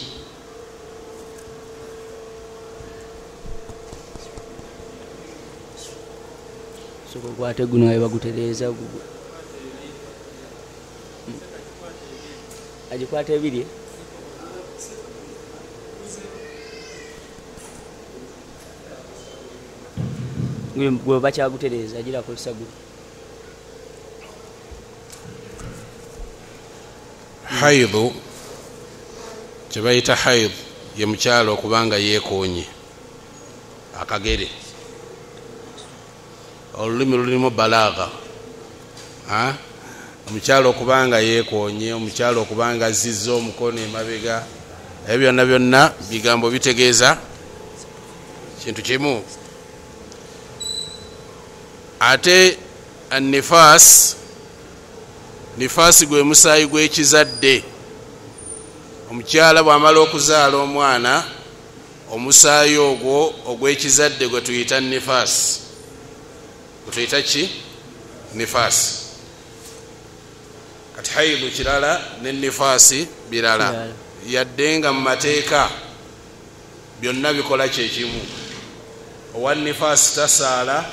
Speaker 2: Sokokwate guno nga bagutereeza gugo agikwata ebiri gwe bakyagutereeza agira akozesa guno.
Speaker 1: Haidhu kyebayita haidhu ye mukyalo okubanga yeekoonye akagere olulimi lulimu balagha omukyalo okubanga yeekoonye omukyalo okubanga azizza omukono emabega ebyo byonna byonna bigambo bitegeeza kintu kimu. ate an-nifas nifasi gwe musaayi gw'ekizadde omukyala bw'amala okuzaala omwana omusaayi ogwo ogw'ekizadde gwe tuyita nifasi gwe tuyita ki nifasi kati haidu kirala ne nifasi birala yadde nga mu mateeka byonna bikola kyekimu owa nifasi tasaala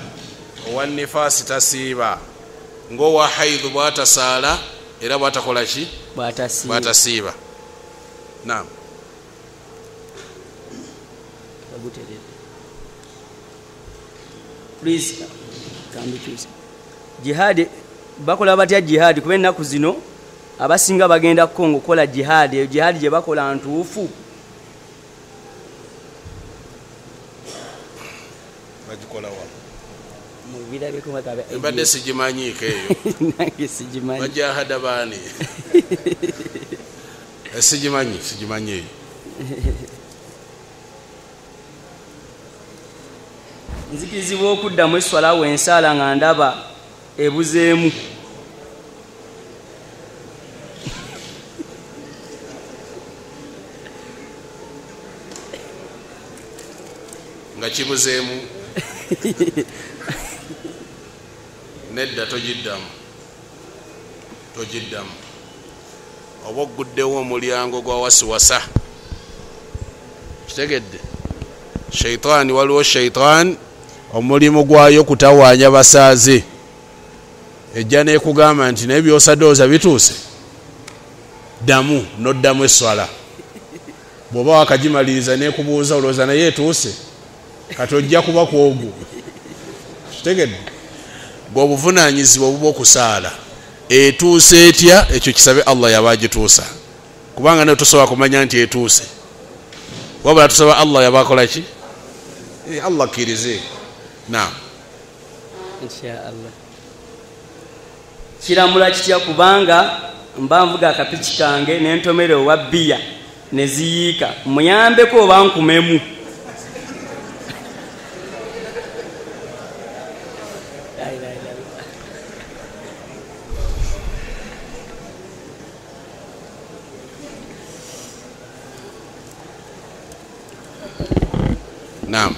Speaker 1: owa nifasi tasiiba ng'owa haidu bw'atasaala era bw'atakola ki bw'atasiiba. Naam.
Speaker 2: Please, can you choose? Jihad bakola batya jihad kuba ennaku zino abasinga bagenda Kongo kola jihad gye bakola ntuufu
Speaker 1: bagikola wa
Speaker 2: mubirabeko makabe
Speaker 1: mbadde sigimanyiiko eyo
Speaker 2: nange sigimanyi
Speaker 1: bajahada baani sigimanyi eyo
Speaker 2: nzikirizibwa okuddamu esswala wensaala nga ndaba ebuzeemu
Speaker 1: nga kibuzeemu nedda togiddamu oba oguddewo omulyango gwa wasiwasa kitegedde shaitaani waliwo shaitaani omulimu gwayo kutawaanya basaaze ejja nekugamba nti naye byosadooza bituuse ddamu noddamu esswala bw'oba wakagimaliriza nekubuuza olowooza naye etuuse kati ojja kuba kwogu kitegedde bw'obuvunaanyizibwa obuba okusaala etuuse etya ekyo kisabe Allah yaba agituusa kubanga naye tusobola kumanya nti etuuse wabula tusaba Allah yaba akola ki Allah akkirize. Naam.
Speaker 2: Inshaallah. Kiramula kitya kubanga mba nvuga akapiki kange n'entomere owa bbiya ne ziyiika muyambeko oba nkumemu.
Speaker 1: Naam.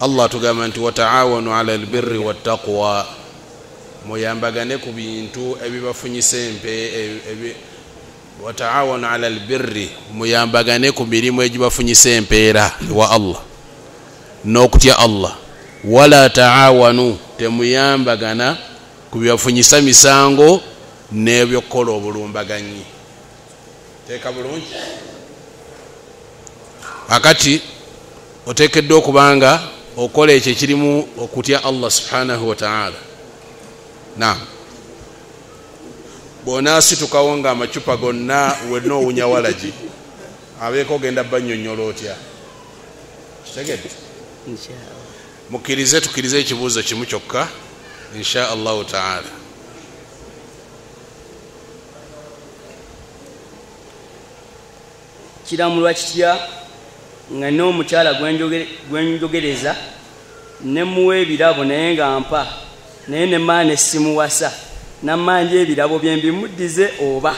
Speaker 1: Allah tugamba nti wataawanu ala albirri wattaqwa muyambagane ku bintu ebibafunyisa wataawanu ala albirri muyambagane ku mirimu egibafunyisa empeera wa Allah n'okutya Allah wala taawanu temuyambagana ku bibafunyisa misango n'ebyokukola obulumbaganyi. Teeka bulungi akati oteekeddwa okubanga okola ekyo ekirimu okutya Allah subhanahu wa ta'ala. Naam. Bw'onaasitukawo nga amacupa gonna wenna owunya walagi abeeko ogenda bannyonnyola otya kitegedde. Mukkirize tukkirize ekibuuzo kimu kyokka insha Allahu ta'ala.
Speaker 2: Kiramulwa kitya nga n'omukyala gwenjogereza ne muwa ebirabo naye nga mpa naye ne maana simuwasa namanja ebirabo bye mbimuddize oba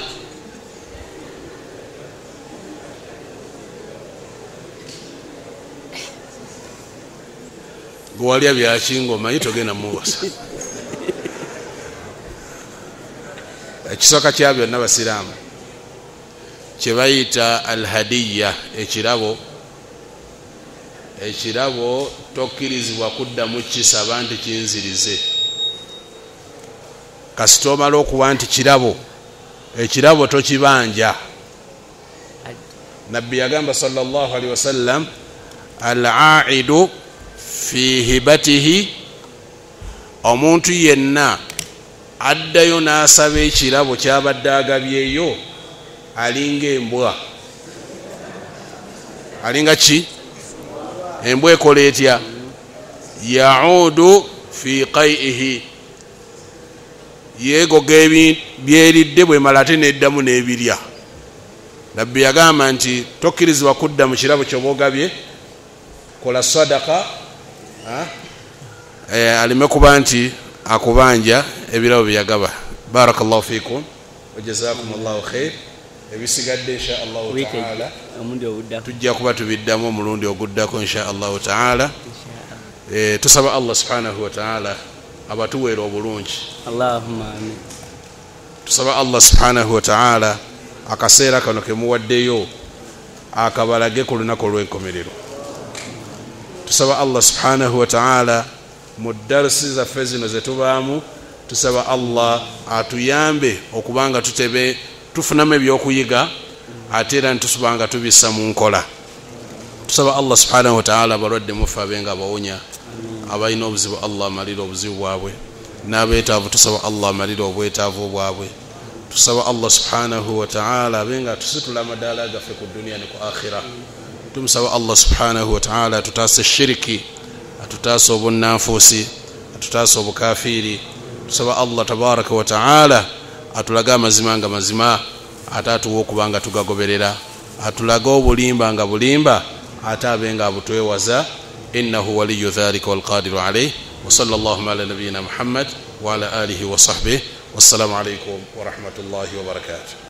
Speaker 1: gwalya byakinga omanyi togenda muwasa. Ekisooka kya byonna basiraamu kye bayita alhadiya ekirabo tokkirizibwa kuddamu kisaba nti kinzirize kasita omala okuba nti ekirabo tokibanja. Nabbi yagamba sallallahu alaihi wasallam al-aidu fi hibatihi omuntu yenna addayo n'asaba ekirabo kyabadde agabyeyo alinga embwa. Alinga ki? Embwa ekola etya? Yaudu fi qaihi yeegoga byeridde bwe mala ate neddamu n'ebirya. Nabbi yagamba nti tokkirizibwa kudda mu kirabo ky'oba ogabye, kola sadaka alime kuba nti akubanja ebirabo byagaba. Barakallahu fikum wa jazakumullahu khair. Ebisigadde insha Allah taala tujja kuba tubiddamu omulundi oguddako insha Allah taala. Tusaba Allah subhanahu wa ta'ala abatuweera obulungi.
Speaker 2: Allahumma amin.
Speaker 1: Tusaba Allah subhanahu wa ta'ala akaseera kano kemuwaddeyo akabalage ku lunaku olw'enkomerero. Tusaba Allah subhanahu wa ta'ala mu darasi zaffe zino ze tubaamu, tusaba Allah atuyambe okubanga tutebe tufunamu ebyokuyiga ate era ntusubanga tubissa mu nkola. Tusaba Allah subhanahu wa ta'ala abalwadde mufa abenga abawonya, abalina obuzibu Allah amalira obuzibu bwabwe, n'abeetaavu tusaba Allah amalira obwetaavu bwabwe. Tusaba Allah subhanahu wa ta'ala abenga tusitula amadaala gaffe ku dunia ne ku akhira. Tumusaba Allah subhanahu wa ta'ala atutaase shiriki, atutaase obunnanfuusi, atutaase obukafiri. Tusaba Allah tabaraka wa ta'ala atulaga amazima nga mazima ate atuwa okubanga tugagoberera, atulaga obulimba nga bulimba ate abenga abutwewaza. Innahu waliyu dhalika walqadiru alayhi. Wa sallallahu ala nabiyyina Muhammad wa ala alihi wa sahbihi. Wassalamu alaykum wa rahmatullahi wa barakatuh.